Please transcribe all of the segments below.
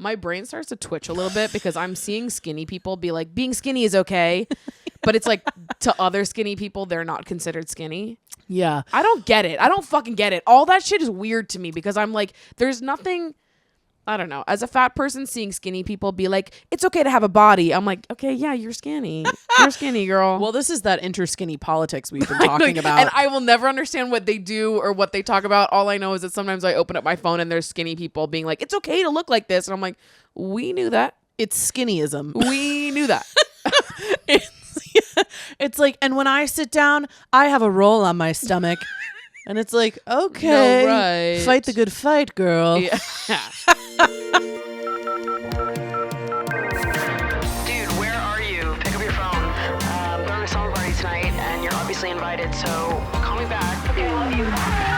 my brain starts to twitch a little bit because I'm seeing skinny people be like, being skinny is okay. But it's like to other skinny people, they're not considered skinny. Yeah. I don't get it. I don't fucking get it. All that shit is weird to me because I'm like, there's nothing, I don't know. As a fat person, seeing skinny people be like, it's okay to have a body. I'm like, okay, yeah, you're skinny. You're skinny, girl. Well, this is that interskinny politics we've been talking about. And I will never understand what they do or what they talk about. All I know is that sometimes I open up my phone and there's skinny people being like, it's okay to look like this. And I'm like, we knew that. It's skinnyism. We knew that. It's like, and when I sit down, I have a roll on my stomach. And it's like, okay, no, right. Fight the good fight, girl. Yeah. Dude, where are you? Pick up your phone. I'm going to a summer party tonight, and you're obviously invited, so call me back. Okay, love you. Bye.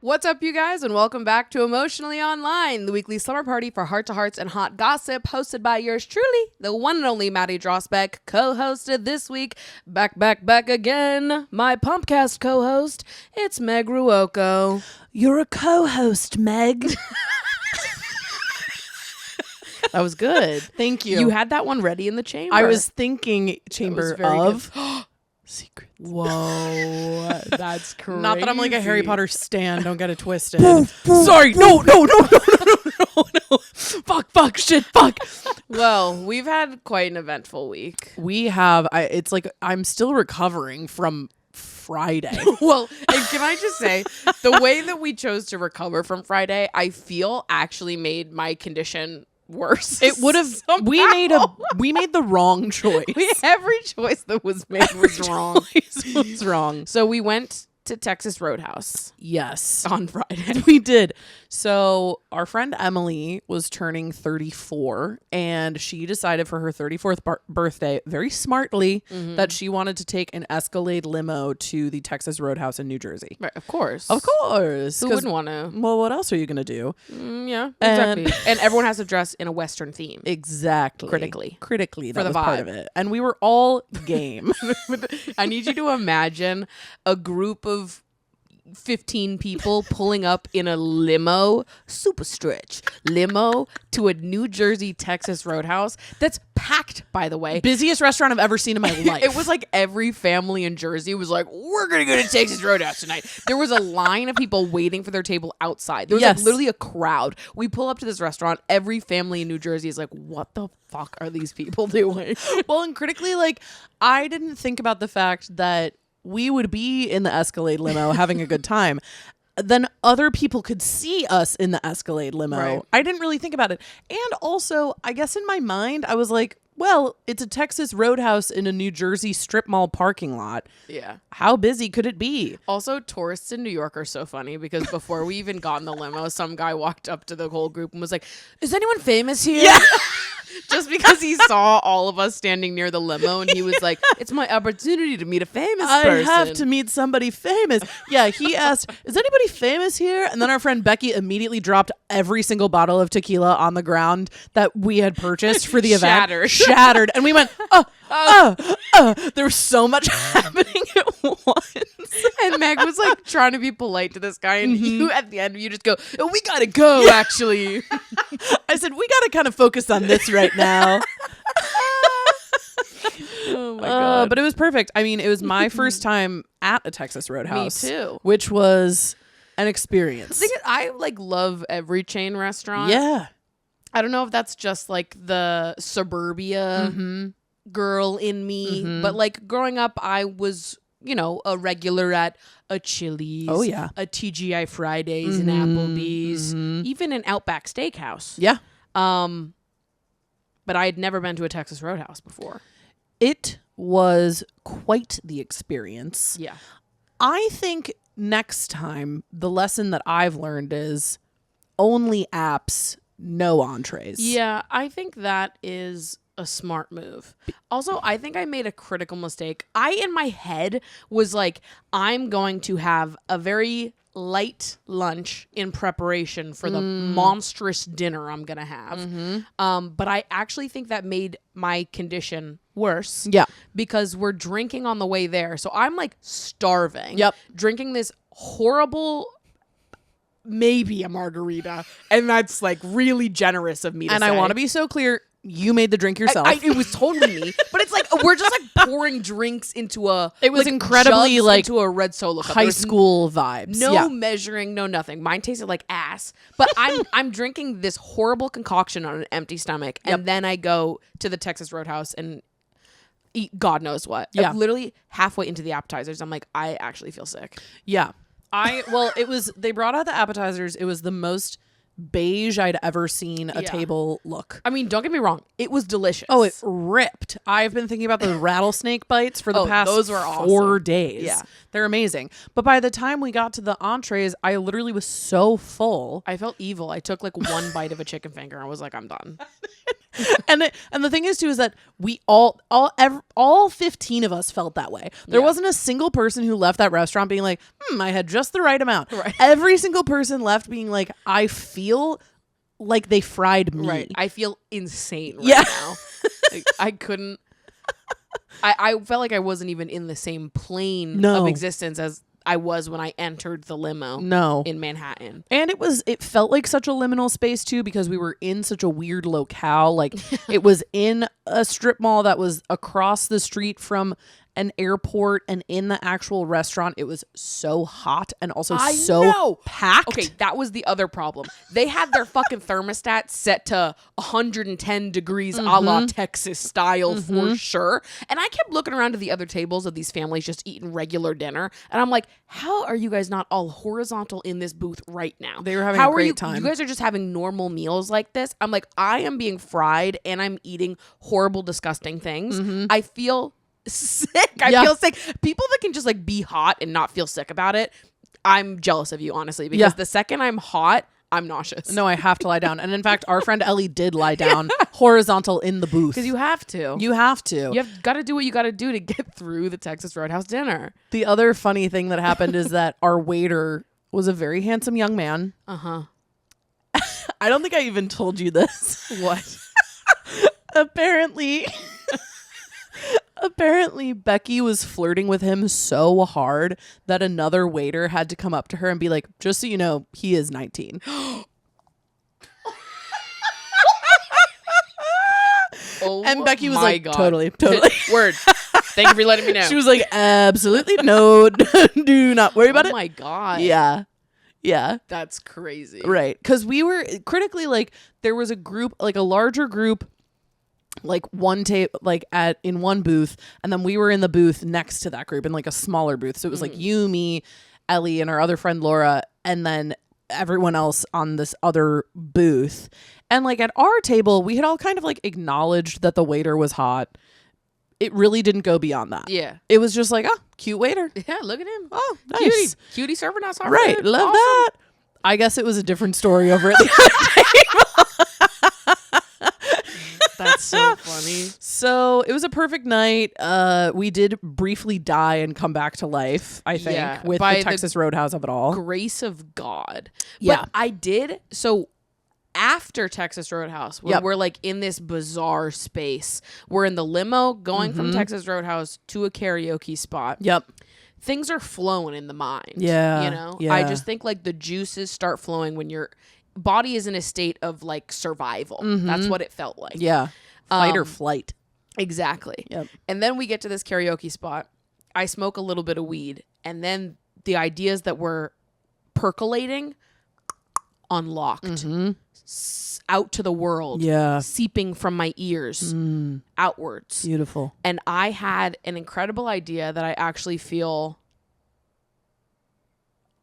What's up, you guys, and welcome back to Emotionally Online, the weekly summer party for heart-to-hearts and hot gossip, hosted by yours truly, the one and only Maddie Drossbeck, co-hosted this week, back again, my Pumpcast co-host, it's Meg Ruoko. You're a co-host, Meg. That was good. Thank you. You had that one ready in the chamber. I was thinking chamber of... Secrets. Whoa, that's crazy. Not that I'm like a Harry Potter stan. Don't get it twisted. Sorry. No. Fuck. Shit. Fuck. Well, we've had quite an eventful week. We have. It's like I'm still recovering from Friday. Well, and can I just say, the way that we chose to recover from Friday, I feel actually made my condition worse. It would have. We made the wrong choice. Every choice that was made was wrong. Was wrong. So we went to Texas Roadhouse. Yes, on Friday. We did. So our friend Emily was turning 34, and she decided for her 34th birthday, very smartly, that she wanted to take an Escalade limo to the Texas Roadhouse in New Jersey. Right, of course. Of course. Who wouldn't want to? Well, what else are you going to do? Yeah, exactly. And everyone has to dress in a Western theme. Exactly. Critically, that for the was vibe. part of it. And we were all game. I need you to imagine a group of 15 people pulling up in a limo, super stretch limo, to a New Jersey Texas Roadhouse that's packed, by the way. Busiest restaurant I've ever seen in my life. It was like every family in Jersey was like, we're gonna go to Texas Roadhouse tonight. There was a line of people waiting for their table outside. There was like literally a crowd. We pull up to this restaurant, every family in New Jersey is like, what the fuck are these people doing? Well, and critically, like, I didn't think about the fact that we would be in the Escalade limo having a good time. Then other people could see us in the Escalade limo. Right. I didn't really think about it. And also, I guess in my mind, I was like, well, it's a Texas Roadhouse in a New Jersey strip mall parking lot. Yeah. How busy could it be? Also, tourists in New York are so funny because before we even got in the limo, some guy walked up to the whole group and was like, is anyone famous here? Yeah. Just because he saw all of us standing near the limo and he was like, it's my opportunity to meet a famous person. I have to meet somebody famous. Yeah, he asked, is anybody famous here? And then our friend Becky immediately dropped every single bottle of tequila on the ground that we had purchased for the event. Shattered. And we went, there was so much happening at once. And Meg was like trying to be polite to this guy. And you, at the end, you just go, oh, we got to go, actually. I said, we got to kind of focus on this right now. Oh my God. But it was perfect. I mean, it was my first time at a Texas Roadhouse. Me too. Which was an experience. I like love every chain restaurant. Yeah. I don't know if that's just like the suburbia girl in me, but like growing up, I was, you know, a regular at a Chili's, a TGI Fridays, and Applebee's, even an Outback Steakhouse. Yeah. But I had never been to a Texas Roadhouse before. It was quite the experience. Yeah. I think next time the lesson that I've learned is only apps, no entrees. Yeah, I think that is a smart move. Also, I think I made a critical mistake. I, in my head, was like, I'm going to have a very light lunch in preparation for the monstrous dinner I'm going to have. But I actually think that made my condition worse. Yeah. Because we're drinking on the way there. So I'm like starving. Yep. Drinking this horrible, maybe a margarita. And that's like really generous of me to say. And I want to be so clear, you made the drink yourself. It was totally me. But it's like, we're just like pouring drinks into a... It was like, incredibly jugs like into a red Solo cup. high school vibes. No measuring, no nothing. Mine tasted like ass. But I'm drinking this horrible concoction on an empty stomach. And then I go to the Texas Roadhouse and eat God knows what. Yeah. Literally halfway into the appetizers, I'm like, I actually feel sick. Yeah. They brought out the appetizers. It was the most beige I'd ever seen a table look. I mean, don't get me wrong. It was delicious. Oh, it ripped. I've been thinking about the rattlesnake bites for the past those were 4 awesome. days. Yeah. They're amazing. But by the time we got to the entrees, I literally was so full. I felt evil. I took like one bite of a chicken finger and was like, I'm done. And the thing is too is that we all 15 of us felt that way. There wasn't a single person who left that restaurant being like, I had just the right amount. Right. Every single person left being like, I feel like they fried me. Right. I feel insane right Yeah. now. Like, I couldn't. I felt like I wasn't even in the same plane No. of existence as I was when I entered the limo No. in Manhattan. And it felt like such a liminal space too, because we were in such a weird locale. Like it was in a strip mall that was across the street from an airport, and in the actual restaurant it was so hot and also so packed. Okay, that was the other problem. They had their fucking thermostat set to 110 degrees a la Texas style for sure. And I kept looking around to the other tables of these families just eating regular dinner. And I'm like, how are you guys not all horizontal in this booth right now? They were having a great time. You guys are just having normal meals like this. I'm like, I am being fried and I'm eating horrible, disgusting things. I feel sick. I feel sick. People that can just like be hot and not feel sick about it, I'm jealous of you, honestly, because the second I'm hot, I'm nauseous. No, I have to lie down. And in fact, our friend Ellie did lie down horizontal in the booth. Because you have to. You have to. You have got to do what you got to do to get through the Texas Roadhouse dinner. The other funny thing that happened is that our waiter was a very handsome young man. Uh-huh. I don't think I even told you this. What? Apparently, Becky was flirting with him so hard that another waiter had to come up to her and be like, just so you know, he is 19. Oh, And Becky was my like, God. totally. Word. Thank you for letting me know. She was like, absolutely no, do not worry about oh it. my God. Yeah. Yeah. That's crazy. Right. Because we were critically like, there was a group, like a larger group, like one tape, like in one booth, and then we were in the booth next to that group in like a smaller booth. So it was like you, me, Ellie, and our other friend Laura, and then everyone else on this other booth. And like at our table, we had all kind of like acknowledged that the waiter was hot. It really didn't go beyond that. Yeah. It was just like, oh, cute waiter. Yeah, look at him. Oh, nice. Cutie serving us. All Right. Love awesome. that. I guess it was a different story over at the other table. That's so funny. So it was a perfect night. We did briefly die and come back to life, I think, Yeah, with by the Texas Roadhouse of it all. Grace of God. Yeah. But I did. So after Texas Roadhouse, when we're like in this bizarre space, we're in the limo going from Texas Roadhouse to a karaoke spot. Yep. Things are flowing in the mind. Yeah, You know? yeah. I just think like the juices start flowing when your body is in a state of like survival. That's what it felt like. Yeah. Fight or flight. Exactly. Yep. And then we get to this karaoke spot. I smoke a little bit of weed. And then the ideas that were percolating unlocked. Out to the world. Yeah. Seeping from my ears outwards. Beautiful. And I had an incredible idea that I actually feel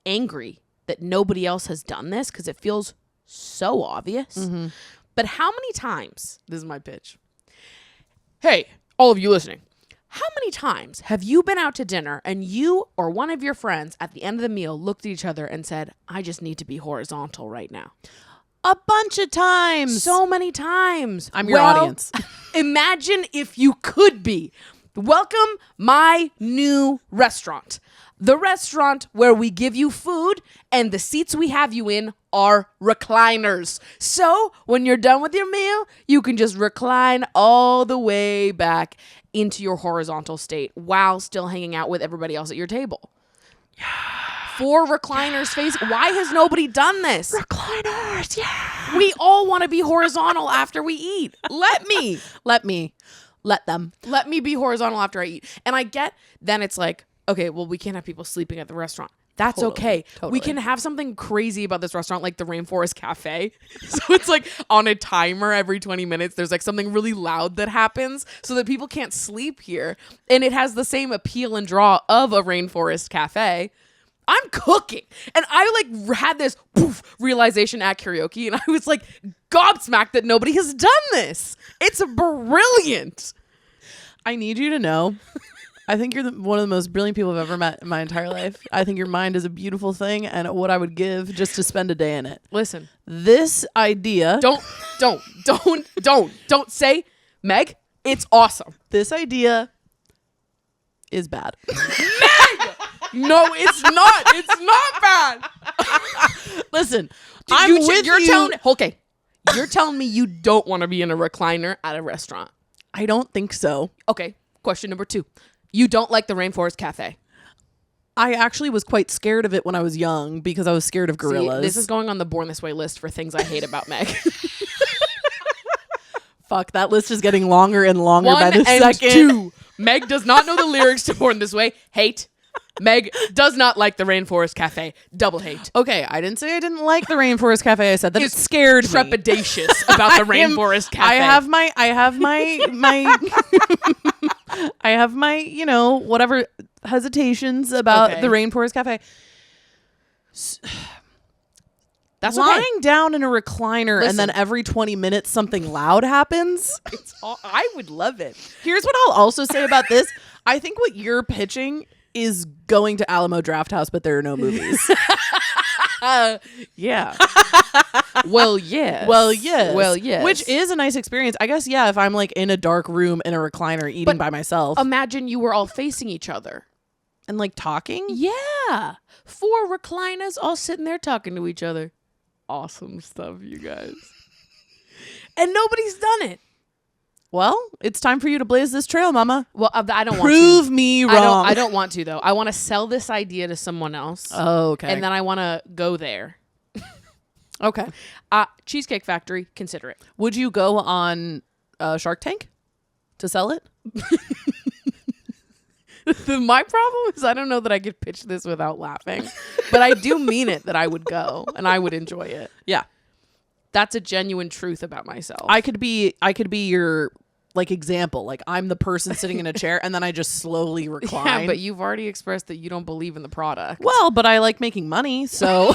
angry that nobody else has done this because it feels so obvious. But how many times, this is my pitch. Hey, all of you listening, how many times have you been out to dinner and you or one of your friends at the end of the meal looked at each other and said, I just need to be horizontal right now? A bunch of times. So many times. I'm your audience. Imagine if you could be. Welcome my new restaurant. The restaurant where we give you food and the seats we have you in are recliners. So when you're done with your meal, you can just recline all the way back into your horizontal state while still hanging out with everybody else at your table. 4 recliners face. Why has nobody done this? Recliners, yeah. We all want to be horizontal after we eat. Let me. Let them. Let me be horizontal after I eat. And I get, then it's like, okay, well, we can't have people sleeping at the restaurant. That's okay. Totally. We can have something crazy about this restaurant, like the Rainforest Cafe. So it's like on a timer every 20 minutes, there's like something really loud that happens so that people can't sleep here. And it has the same appeal and draw of a Rainforest Cafe. I'm cooking. And I like had this realization at karaoke, and I was like gobsmacked that nobody has done this. It's brilliant. I need you to know, I think you're one of the most brilliant people I've ever met in my entire life. I think your mind is a beautiful thing, and what I would give just to spend a day in it. Listen, this idea. Don't say, Meg, it's awesome. This idea is bad. Meg! No, it's not. It's not bad. Listen, You're telling me you don't want to be in a recliner at a restaurant. I don't think so. Okay, question number 2. You don't like the Rainforest Cafe. I actually was quite scared of it when I was young because I was scared of gorillas. See, this is going on the Born This Way list for things I hate about Meg. Fuck, that list is getting longer and longer 1 by the and second. 2. Meg does not know the lyrics to Born This Way. Hate. Meg does not like the Rainforest Cafe. Double hate. Okay, I didn't say I didn't like the Rainforest Cafe. I said that it scared me. Trepidatious about the Rainforest Cafe. I have my I have my, whatever hesitations about the Rainforest Cafe. That's lying okay. down in a recliner and then every 20 minutes something loud happens. I would love it. Here's what I'll also say about this. I think what you're pitching is going to Alamo Drafthouse, but there are no movies. Yeah. Well, yes. Well, yes. Well, yes. Which is a nice experience. I guess, yeah, if I'm like in a dark room in a recliner eating by myself. Imagine you were all facing each other. And like talking? Yeah. 4 recliners all sitting there talking to each other. Awesome stuff, you guys. And nobody's done it. Well, it's time for you to blaze this trail, mama. Well, I don't want to. Prove me wrong. I don't want to, though. I want to sell this idea to someone else. Oh, okay. And then I want to go there. Okay. Cheesecake Factory, consider it. Would you go on Shark Tank to sell it? My problem is I don't know that I could pitch this without laughing. But I do mean it that I would go and I would enjoy it. Yeah. That's a genuine truth about myself. I could be your like example. Like I'm the person sitting in a chair and then I just slowly recline. Yeah, but you've already expressed that you don't believe in the product. Well, but I like making money, so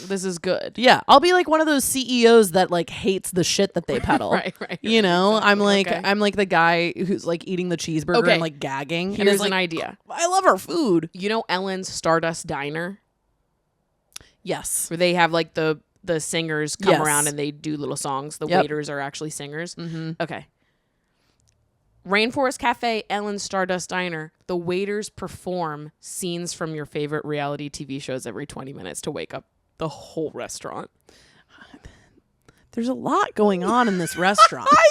this is good. Yeah, I'll be like one of those CEOs that like hates the shit that they peddle. Right. You know, Exactly. I'm like the guy who's like eating the cheeseburger and like gagging. Here's and it's an like, idea. I love our food. You know Ellen's Stardust Diner? Yes. Where they have like the singers come Yes. around and they do little songs. The Yep. waiters are actually singers. Mm-hmm. Okay. Rainforest Cafe, Ellen's Stardust Diner. The waiters perform scenes from your favorite reality TV shows every 20 minutes to wake up the whole restaurant. There's a lot going on in this restaurant. I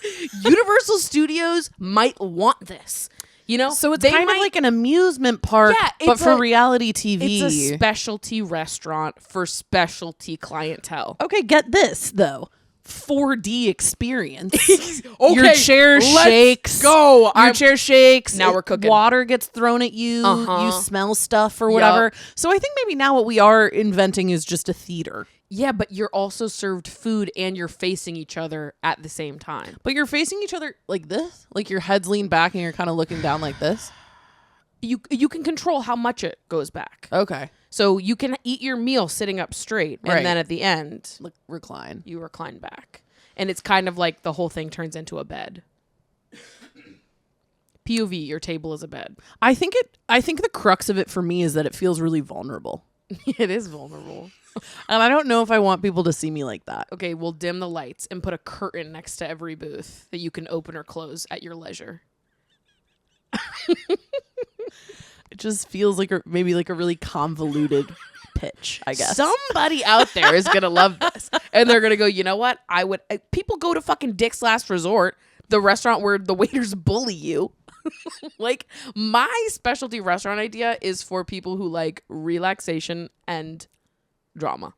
think Universal Studios might want this. You know, So it's kind of like an amusement park, but for reality TV. It's a specialty restaurant for specialty clientele. Okay, get this though. 4D experience. Okay, your chair shakes. Go. Your chair shakes. Now we're cooking. Water gets thrown at you. You smell stuff or whatever. So I think maybe now what we are inventing is just a theater. Yeah, but you're also served food and you're facing each other at the same time. But you're facing each other like this? Like your head's leaned back and you're kind of looking down like this? You can control how much it goes back. Okay. So you can eat your meal sitting up straight. And then at the end, recline. you recline back. And it's kind of like the whole thing turns into a bed. POV, your table is a bed. I think the crux of it for me is that it feels really vulnerable. It is vulnerable. And I don't know if I want people to see me like that. Okay, we'll dim the lights and put a curtain next to every booth that you can open or close at your leisure. It just feels like maybe like a really convoluted pitch, I guess. Somebody out there is going to love this. And they're going to go, you know what? People go to fucking Dick's Last Resort, the restaurant where the waiters bully you. Like, my specialty restaurant idea is for people who like relaxation and drama.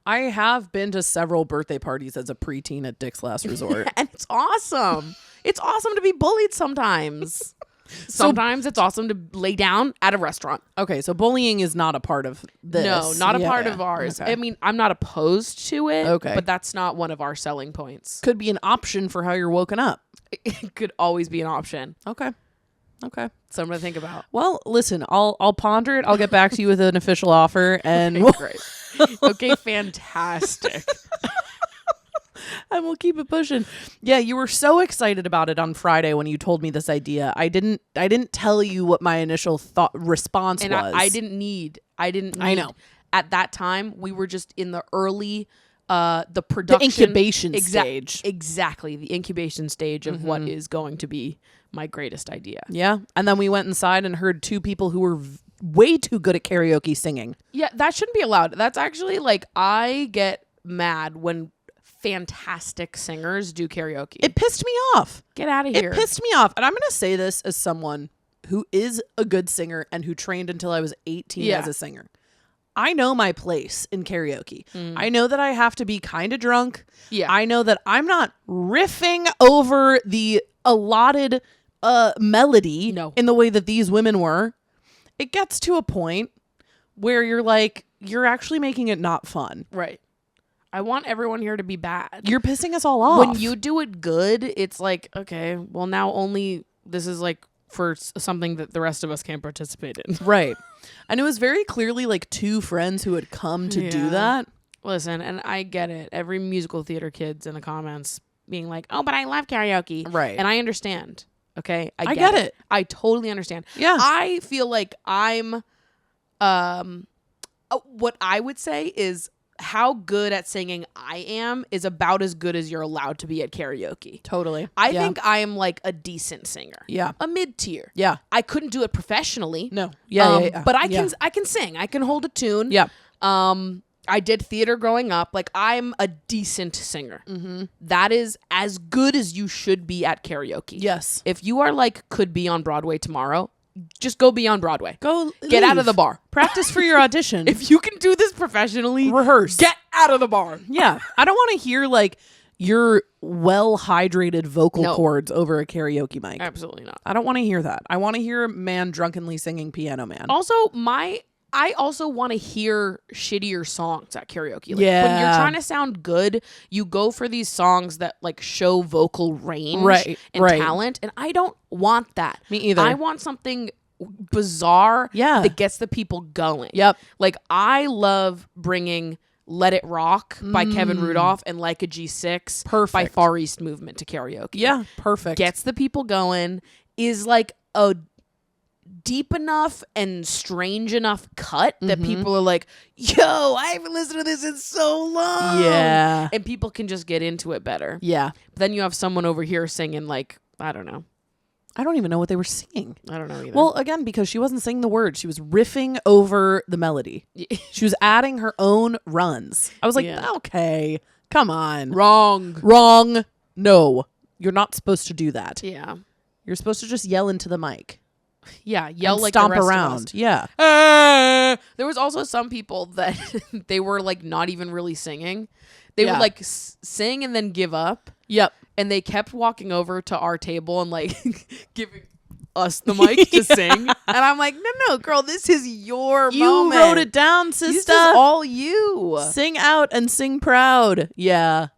I have been to several birthday parties as a preteen at Dick's Last Resort. And it's awesome. It's awesome to be bullied sometimes. Sometimes it's awesome to lay down at a restaurant. Okay, so bullying is not a part of this. No, not a part of ours. Okay. I mean, I'm not opposed to it, Okay. but that's not one of our selling points. Could be an option for how you're woken up. It could always be an option. Okay. Something to think about. Well, listen, I'll ponder it. I'll get back to you with an official offer, and Great. Okay, fantastic. and we'll keep it pushing. Yeah, you were so excited about it on Friday when you told me this idea. I didn't tell you what my initial response And was. I didn't need. I know. At that time, we were just in the early, the production. The incubation stage. Exactly, the incubation stage of what is going to be my greatest idea. Yeah, and then we went inside and heard two people who were way too good at karaoke singing. Yeah, that shouldn't be allowed. That's actually like, I get mad when fantastic singers do karaoke. It pissed me off. Get out of here. It pissed me off. And I'm going to say this as someone who is a good singer and who trained until I was 18 as a singer. I know my place in karaoke. I know that I have to be kind of drunk. Yeah. I know that I'm not riffing over the allotted melody in the way that these women were. It gets to a point where you're like, you're actually making it not fun. Right. I want everyone here to be bad. You're pissing us all off. When you do it good, it's like, okay, well, now only this is like for something that the rest of us can't participate in. Right. And it was very clearly like two friends who had come to do that. Listen, and I get it. Every musical theater kid's in the comments being like, oh, but I love karaoke. Right. And I understand. Okay. I get it. I totally understand. Yeah. I feel like I'm, what I would say is, how good at singing I am is about as good as you're allowed to be at karaoke. Totally. I think I am like a decent singer. Yeah. A mid-tier. Yeah. I couldn't do it professionally. No. Yeah. But I can sing. I can hold a tune. Yeah. I did theater growing up. Like, I'm a decent singer. That is as good as you should be at karaoke. Yes. If you are like, could be on Broadway tomorrow, just go be on Broadway. Get out of the bar. Practice for your audition. If you can do this professionally, rehearse. Get out of the bar. Yeah. I don't want to hear like your well-hydrated vocal cords over a karaoke mic. Absolutely not. I don't want to hear that. I want to hear a man drunkenly singing Piano Man. Also, I also want to hear shittier songs at karaoke. Like, Yeah. when you're trying to sound good, you go for these songs that like show vocal range and talent. And I don't want that. Me either. I want something bizarre that gets the people going. Yep. Like, I love bringing Let It Rock by Kevin Rudolph and Like a G6 by Far East Movement to karaoke. Yeah. Perfect. Gets the people going, is like a deep enough and strange enough cut that people are like, yo, I haven't listened to this in so long. Yeah. And people can just get into it better. Yeah. But then you have someone over here singing like, I don't know. I don't even know what they were singing. I don't know either. Well, again, because she wasn't singing the words. She was riffing over the melody. She was adding her own runs. I was like, okay, come on. Wrong. No, you're not supposed to do that. Yeah. You're supposed to just yell into the mic. Yeah, yell and like stomp the rest around. of us. Yeah. There was also some people that they were like not even really singing. They would like sing and then give up. Yep. And they kept walking over to our table and like giving us the mic to sing. And I'm like, no, girl, this is your moment. You wrote it down, sister. This is all you. Sing out and sing proud. Yeah.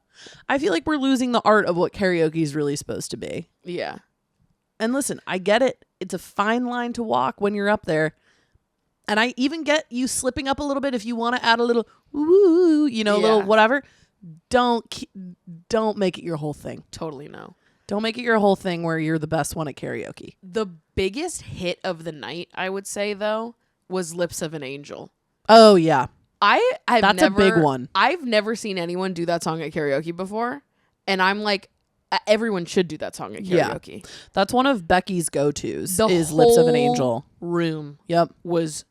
I feel like we're losing the art of what karaoke is really supposed to be. Yeah. And listen, I get it. It's a fine line to walk when you're up there. And I even get you slipping up a little bit if you want to add a little woo, a little whatever. Don't make it your whole thing. Totally no. Don't make it your whole thing where you're the best one at karaoke. The biggest hit of the night, I would say, though, was Lips of an Angel Oh yeah. I've That's never, a big one. I've never seen anyone do that song at karaoke before. And I'm like, everyone should do that song at karaoke. Yeah. That's one of Becky's go-tos The is Lips of an Angel. Room Yep. was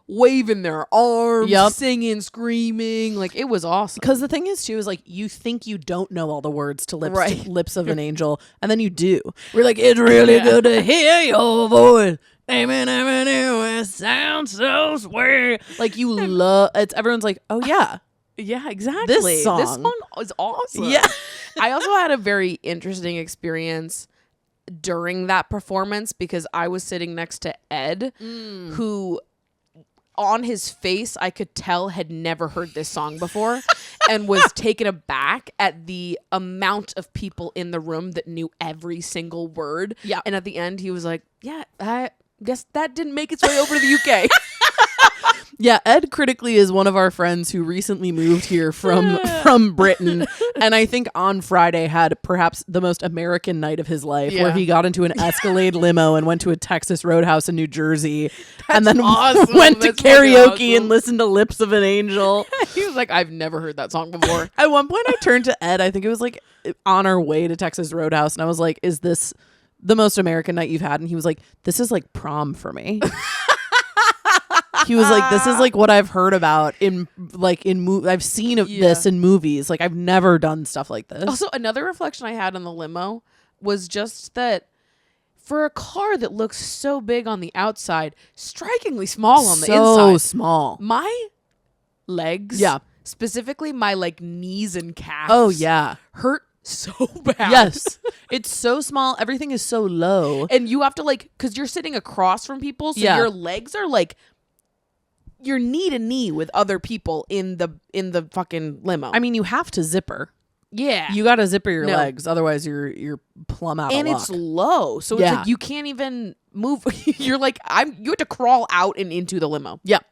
waving their arms, Yep. singing, screaming. Like, it was awesome. Because the thing is, too, is like you think you don't know all the words to Right. Lips of an Angel, and then you do. We're like, it's really good to hear your voice. It sounds so sweet. Like you love it's. Everyone's like, oh yeah, Yeah, exactly. This song is awesome. Yeah. I also had a very interesting experience during that performance because I was sitting next to Ed, who on his face I could tell had never heard this song before and was taken aback at the amount of people in the room that knew every single word. Yeah. And at the end he was like, yeah, I guess that didn't make its way over to the UK. Yeah, Ed critically is one of our friends who recently moved here from Britain, and I think on Friday had perhaps the most American night of his life, where he got into an Escalade limo and went to a Texas Roadhouse in New Jersey, and then awesome. went to That's karaoke fucking awesome. and listened to Lips of an Angel. He was like, I've never heard that song before. At one point, I turned to Ed. I think it was like on our way to Texas Roadhouse, and I was like, "Is this the most American night you've had?" And he was like, "This is like prom for me." He was like, "This is like what I've heard about I've seen this in movies. Like I've never done stuff like this." Also, another reflection I had on the limo was just that for a car that looks so big on the outside, strikingly small on the so inside. small. My legs, Yeah. specifically my like knees and calves. Oh yeah. hurt so bad. Yes. It's so small. Everything is so low. And you have to like, because you're sitting across from people, so Yeah. your legs are like, you're knee to knee with other people in the fucking limo. I mean, you have to zipper. yeah. You got to zipper your No. legs, otherwise you're plumb out And of it's luck. low, so Yeah. it's like you can't even move. You're like, you had to crawl out and into the limo. Yep.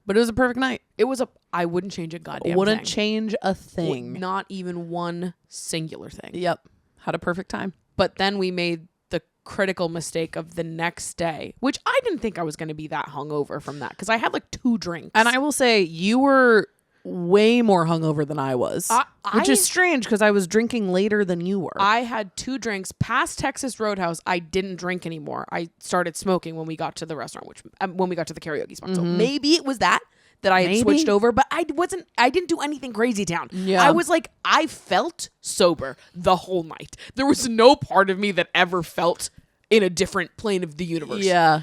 But it was a perfect night. It was I wouldn't change a goddamn Wouldn't thing. change a thing. Not even one singular thing. Yep. Had a perfect time. But then we made the critical mistake of the next day, which I didn't think I was going to be that hungover from that because I had like 2 drinks. And I will say you were way more hungover than I was, which is strange because I was drinking later than you were. I had 2 drinks past Texas Roadhouse. I didn't drink anymore. I started smoking when we got to the restaurant, when we got to the karaoke spot. So maybe it was that I had switched over, but I didn't do anything crazy town. Yeah. I was like, I felt sober the whole night. There was no part of me that ever felt in a different plane of the universe. Yeah.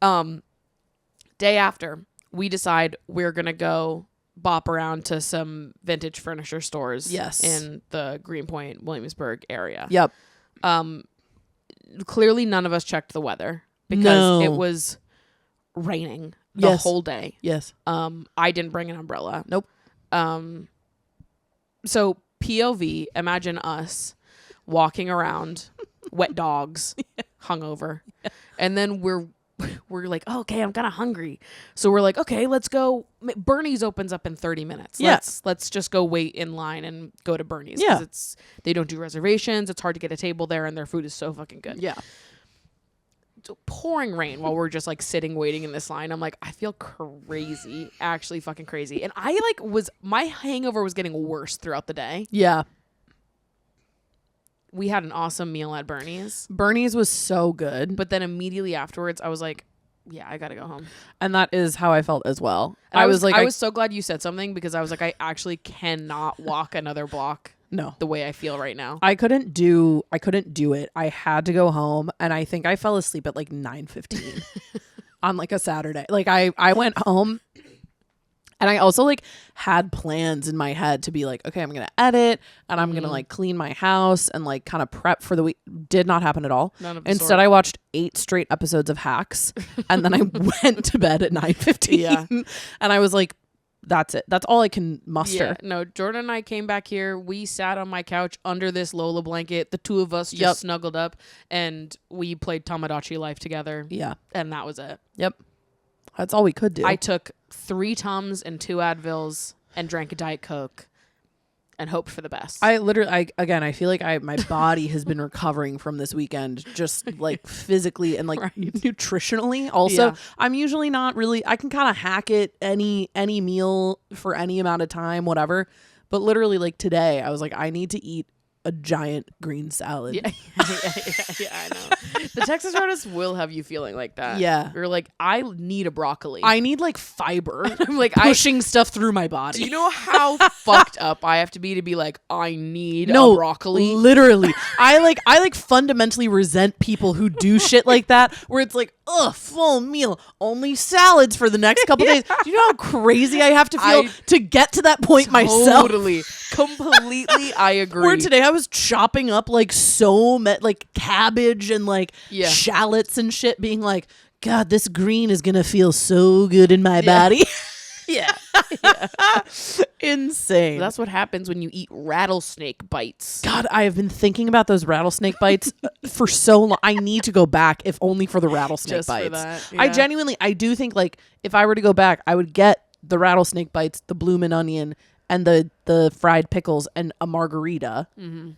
Day after, we decide we're going to go bop around to some vintage furniture stores. Yes. In the Greenpoint, Williamsburg area. Yep. Clearly none of us checked the weather because No. it was raining the Yes. whole day. Yes. I didn't bring an umbrella. Nope. So POV, imagine us walking around, wet dogs, hungover. And then we're like, oh, okay, I'm kind of hungry. So we're like, okay, let's go. Bernie's opens up in 30 minutes. Yeah. Let's just go wait in line and go to Bernie's. Yeah. 'Cause they don't do reservations. It's hard to get a table there and their food is so fucking good. Yeah. So pouring rain while we're just like sitting waiting in this line. I'm like, I feel crazy, actually fucking crazy. And I like my hangover was getting worse throughout the day. Yeah. We had an awesome meal at Bernie's, Bernie's was so good, but then immediately afterwards I was like, yeah, I gotta go home. and that is how I felt as well. And I was like, I was so glad you said something because I was like, I actually cannot walk another block no. the way I feel right now. I couldn't do it. I had to go home, and I think I fell asleep at like 9:15 on like a Saturday. Like I went home, and I also like had plans in my head to be like, okay, I'm gonna edit and I'm gonna like clean my house and like kind of prep for the week. Did not happen at all. None of the Instead, sort. I watched 8 straight episodes of Hacks, and then I went to bed at 9:15. Yeah. And I was like, that's it. That's all I can muster. Yeah, no, Jordan and I came back here. We sat on my couch under this Lola blanket. The 2 of us just Yep. snuggled up and we played Tamagotchi Life together. Yeah. And that was it. Yep. That's all we could do. I took 3 Tums and 2 Advils and drank a Diet Coke. and hoped for the best. I feel like my body has been recovering from this weekend, just like physically and like nutritionally. Also, Yeah. I'm usually not really, I can kind of hack it any meal for any amount of time, whatever. But literally like today, I was like, I need to eat a giant green salad. Yeah, I know. The Texas Roadhouse will have you feeling like that. Yeah. You're like, I need a broccoli. I need like fiber. I'm like, pushing stuff through my body. Do you know how fucked up I have to be like, I need a broccoli? Literally. I like fundamentally resent people who do shit like that, where it's like, ugh, full meal, only salads for the next couple days. Do you know how crazy I have to feel to get to that point myself? Totally. Completely, I agree. Where today I was chopping up like like cabbage and like shallots and shit, being like, God, this green is gonna feel so good in my body. Yeah. Insane. That's what happens when you eat rattlesnake bites. God, I have been thinking about those rattlesnake bites for so long. I need to go back, if only for the rattlesnake Just bites. for that, I do think like if I were to go back, I would get the rattlesnake bites, the bloomin' onion, and the fried pickles and a margarita. Mm-hmm.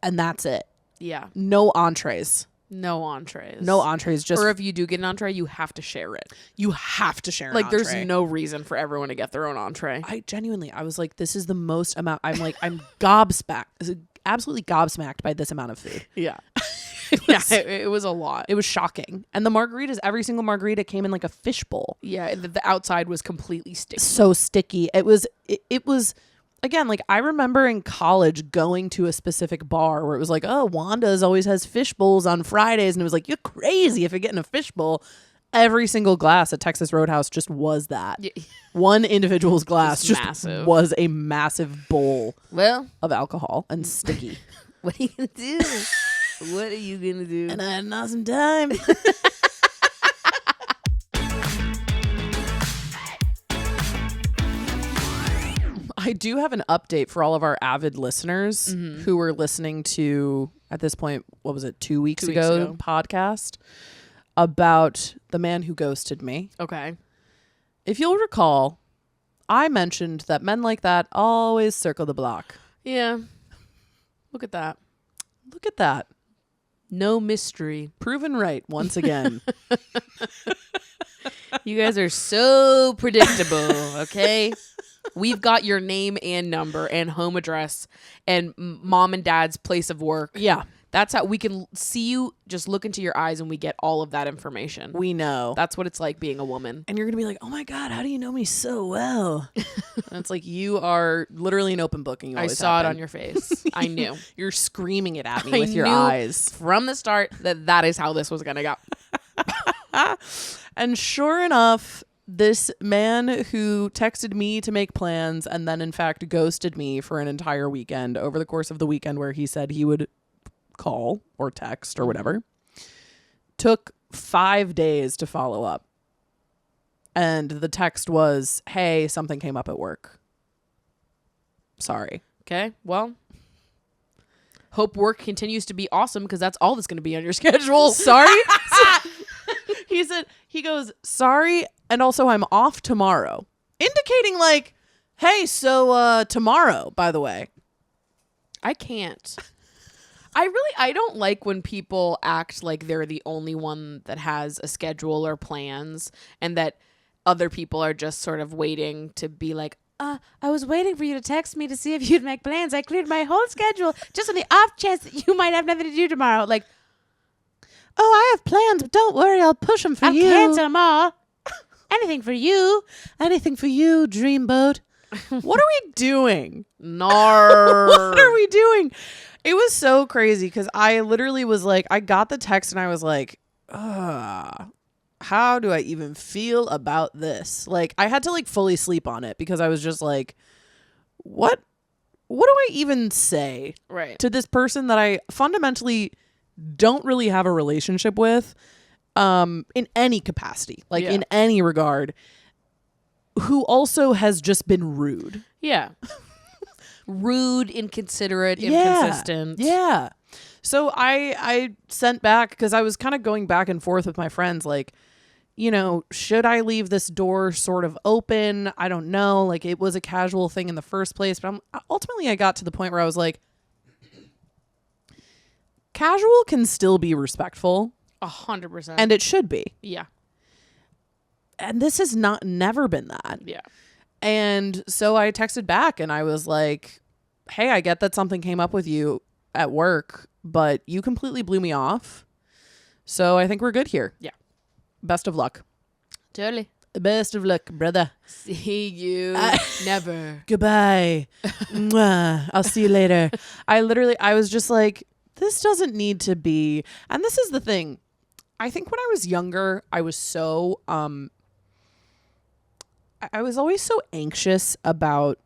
And that's it. Yeah. No entrees. No entrees. Just, or if you do get an entree, you have to share it. you have to share an Like, there's entree. no reason for everyone to get their own entree. I was like, this is the most amount. I'm gobsmacked, absolutely gobsmacked by this amount of food. Yeah. It was a lot. It was shocking. And the margaritas, every single margarita came in like a fishbowl. Yeah, the outside was completely sticky. So sticky. It was again, like I remember in college going to a specific bar where it was like, oh, Wanda's always has fish bowls on Fridays. And it was like, you're crazy if you're getting a fish bowl. Every single glass at Texas Roadhouse just was that. Yeah. One individual's glass just massive. was a massive bowl Well, of alcohol and sticky. what are you going to do? What are you going to do? And I had an awesome time. I do have an update for all of our avid listeners who were listening to, at this point, what was it, 2 weeks ago, podcast about the man who ghosted me. Okay. If you'll recall, I mentioned that men like that always circle the block. Yeah. Look at that. Look at that. No mystery. Proven right once again. You guys are so predictable, okay? We've got your name and number and home address and mom and dad's place of work. Yeah. That's how we can see you, just look into your eyes and we get all of that information. We know. That's what it's like being a woman. And you're going to be like, oh my God, how do you know me so well? And it's like, you are literally an open book. And you I always saw have it been. on your face. I knew. You're screaming it at me I with your knew eyes. From the start that is how this was going to go. And sure enough, this man who texted me to make plans and then in fact ghosted me for an entire weekend over the course of the weekend, where he said he would call or text or whatever, took 5 days to follow up. And the text was, hey, something came up at work. Sorry. Okay, well, hope work continues to be awesome because that's all that's going to be on your schedule. Sorry. He goes, sorry, and also I'm off tomorrow. Indicating like, hey, so tomorrow, by the way. I can't. I don't like when people act like they're the only one that has a schedule or plans and that other people are just sort of waiting to be like, I was waiting for you to text me to see if you'd make plans. I cleared my whole schedule just on the off chance that you might have nothing to do tomorrow. Like, Oh, I have plans, but don't worry, I'll push them for I'll you. cancel them all. Anything for you. Anything for you, dreamboat. What are we doing? Nar. What are we doing? It was so crazy because I literally was like, I got the text and I was like, how do I even feel about this? Like, I had to like fully sleep on it because I was just like, what do I even say to this person that I fundamentally don't really have a relationship with in any capacity, like in any regard, who also has just been rude. Yeah. Rude, inconsiderate, inconsistent. Yeah. So I sent back, because I was kind of going back and forth with my friends, like, you know, should I leave this door sort of open? I don't know. Like, it was a casual thing in the first place, but ultimately I got to the point where I was like, casual can still be respectful. 100%. And it should be. Yeah. And this has never been that. Yeah. And so I texted back and I was like, hey, I get that something came up with you at work, but you completely blew me off. So I think we're good here. Yeah. Best of luck. Totally. Best of luck, brother. See you never. Goodbye. Mwah. I'll see you later. I was just like, this doesn't need to be. And this is the thing. I think when I was younger, I was so, I was always so anxious about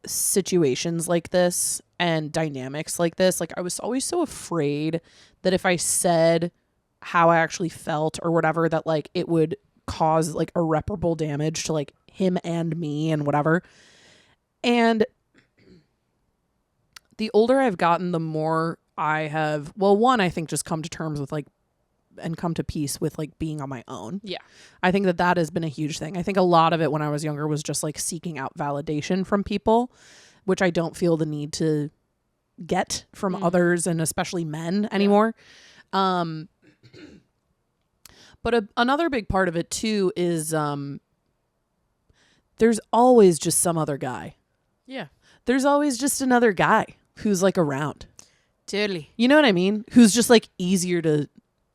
situations like this and dynamics like this. Like, I was always so afraid that if I said how I actually felt or whatever, that like it would cause like irreparable damage to like him and me and whatever. And the older I've gotten, the more I have, well, one, I think just come to terms with like, and come to peace with like being on my own. Yeah. I think that has been a huge thing. I think a lot of it when I was younger was just like seeking out validation from people, which I don't feel the need to get from others and especially men anymore. But another big part of it too is there's always just some other guy. Yeah. There's always just another guy who's like around. Totally. You know what I mean? Who's just like easier to...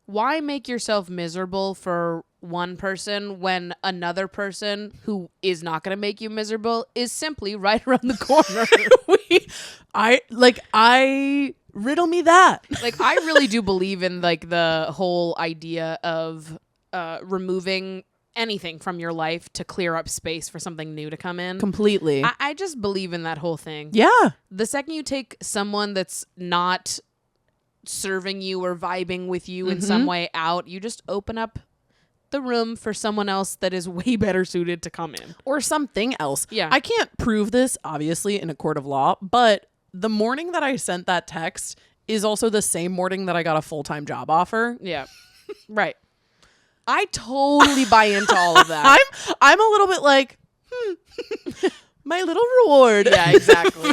Why make yourself miserable for one person when another person who is not going to make you miserable is simply right around the corner? Riddle me that. Like, I really do believe in like the whole idea of removing anything from your life to clear up space for something new to come in. Completely. I just believe in that whole thing. Yeah. The second you take someone that's not serving you or vibing with you in some way out, you just open up the room for someone else that is way better suited to come in. Or something else. Yeah. I can't prove this, obviously, in a court of law, but the morning that I sent that text is also the same morning that I got a full-time job offer. Yeah. Right. I totally buy into all of that. I'm a little bit like, my little reward. Yeah, exactly.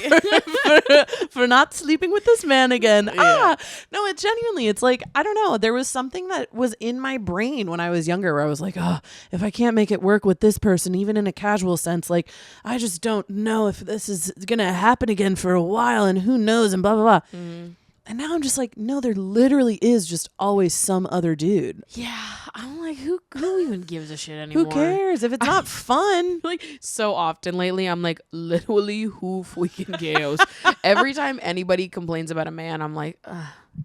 for not sleeping with this man again. Yeah. No, it genuinely, it's like, I don't know. There was something that was in my brain when I was younger where I was like, oh, if I can't make it work with this person, even in a casual sense, like, I just don't know if this is going to happen again for a while and who knows and blah, blah, blah. And now I'm just like, no, there literally is just always some other dude. Yeah. I'm like, who even gives a shit anymore? Who cares? If it's not fun. Like, so often lately, I'm like, literally, who freaking cares? Every time anybody complains about a man, I'm like,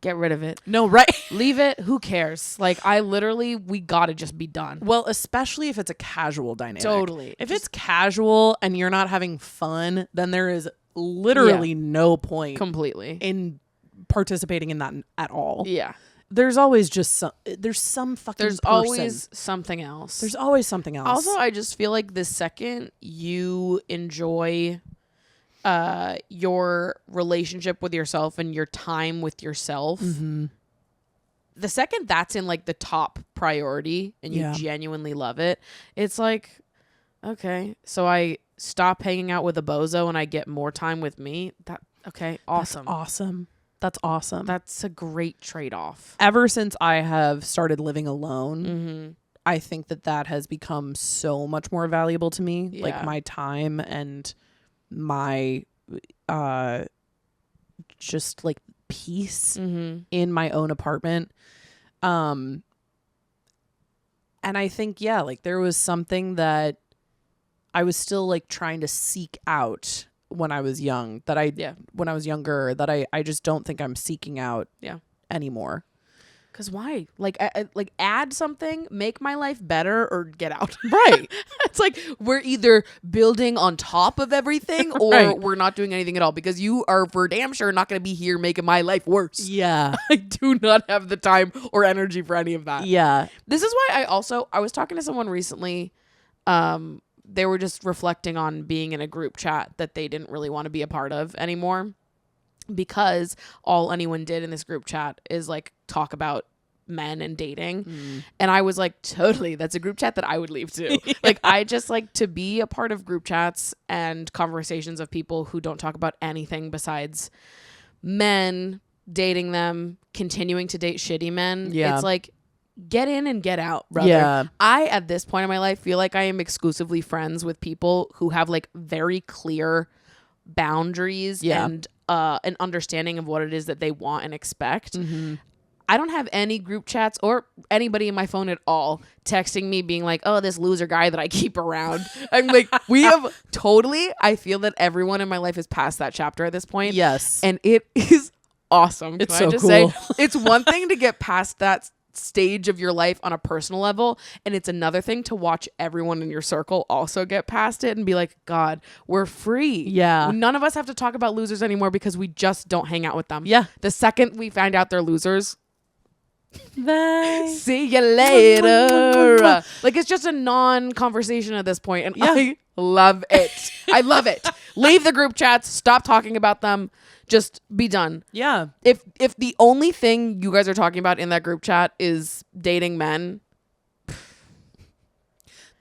get rid of it. No, right. Leave it. Who cares? Like, we gotta just be done. Well, especially if it's a casual dynamic. Totally. If it's casual and you're not having fun, then there is literally no point Completely. in participating in that at all. Yeah. There's always just some fucking There's person. always something else. There's always something else. Also, I just feel like the second you enjoy your relationship with yourself and your time with yourself, the second that's in like the top priority and you genuinely love it, it's like, okay, so I stop hanging out with a bozo and I get more time with me. Okay, awesome. That's awesome. That's a great trade-off. Ever since I have started living alone, I think that has become so much more valuable to me. Yeah. Like my time and my just like peace in my own apartment. And I think, like there was something that I was still like trying to seek out when I was young when I was younger that I just don't think I'm seeking out anymore. Because why? Like add something, make my life better, or get out. Right. It's like we're either building on top of everything or we're not doing anything at all, because you are for damn sure not going to be here making my life worse. Yeah. I do not have the time or energy for any of that. Yeah. This is why I was talking to someone recently. They were just reflecting on being in a group chat that they didn't really want to be a part of anymore, because all anyone did in this group chat is like talk about men and dating. And I was like, totally, that's a group chat that I would leave too. Like, I just like to be a part of group chats and conversations of people who don't talk about anything besides men, dating them, continuing to date shitty men. Yeah. It's like, get in and get out, brother. Yeah. I, at this point in my life, feel like I am exclusively friends with people who have like very clear boundaries and an understanding of what it is that they want and expect. I don't have any group chats or anybody in my phone at all texting me being like, oh, this loser guy that I keep around. I'm like, we have totally, I feel that everyone in my life is past that chapter at this point. Yes. And it is awesome. It's Can I so just cool. say, it's one thing to get past that stage of your life on a personal level, and it's another thing to watch everyone in your circle also get past it and be like, God, we're free. Yeah. None of us have to talk about losers anymore because we just don't hang out with them. Yeah. The second we find out they're losers, Bye. see you later. Like, it's just a non-conversation at this point, and I love it. I love it. Leave the group chats. Stop talking about them. Just be done. Yeah. If the only thing you guys are talking about in that group chat is dating men,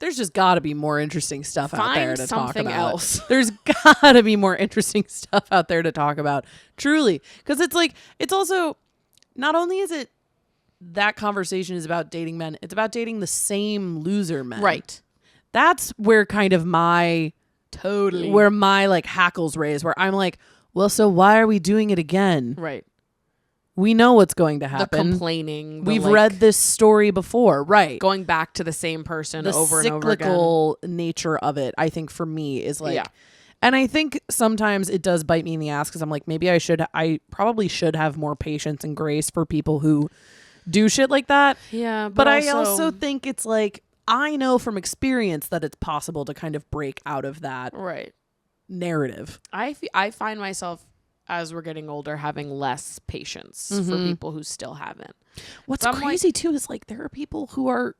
There's just got to be more interesting stuff out there to talk something about. else. There's got to be more interesting stuff out there to talk about. Truly. Because it's like, it's also, not only is it that conversation is about dating men, it's about dating the same loser men. right? That's where kind of my, where my like hackles raise, where I'm like, well, so why are we doing it again? Right. We know what's going to The happen. complaining. We've read this story before. Right. Going back to the same person The over and over again. cyclical nature of it, I think for me is like, Yeah. and I think sometimes it does bite me in the ass because I'm like, maybe I probably should have more patience and grace for people who do shit like that. Yeah. But I also think it's like, I know from experience that it's possible to kind of break out of that right. narrative. I find myself, as we're getting older, having less patience for people who still haven't. What's But I'm crazy too is like there are people who are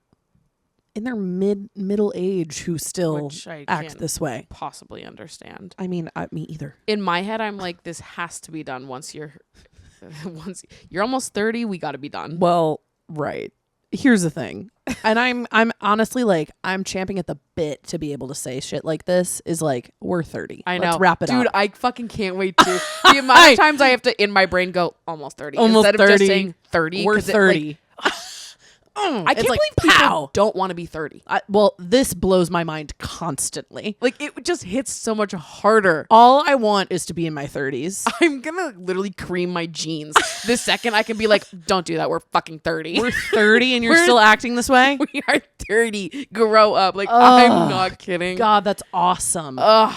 in their middle age who still Which I act can't this way. possibly understand. I mean, me either. In my head, I'm like, this has to be done once you're almost 30. We got to be done. Well, right. Here's the thing. And I'm honestly like, I'm champing at the bit to be able to say shit like this is like, we're 30. I know. Let's wrap it Dude, up. I fucking can't wait to. The amount of times I have to, in my brain, go almost 30. Almost Instead 30. of just saying 30. We're 'cause it, 30. I can't like, believe pow. people don't want to be 30. Well, this blows my mind constantly. Like, it just hits so much harder. All I want is to be in my 30s. I'm gonna literally cream my jeans the second I can be like, don't do that. We're fucking 30. We're 30 and you're We're- still acting this way? We are 30. Grow up. Like, I'm not kidding. God, that's awesome. Ugh.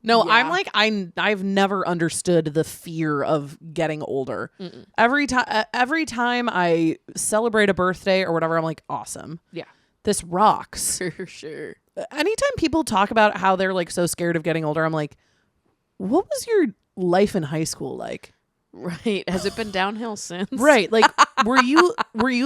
No, Yeah. I'm like, I've never understood the fear of getting older. Every time I celebrate a birthday or whatever, I'm like, awesome. Yeah. This rocks. For sure. Anytime people talk about how they're like so scared of getting older, I'm like, what was your life in high school like? Right. Has it been downhill since? Right. Like, were you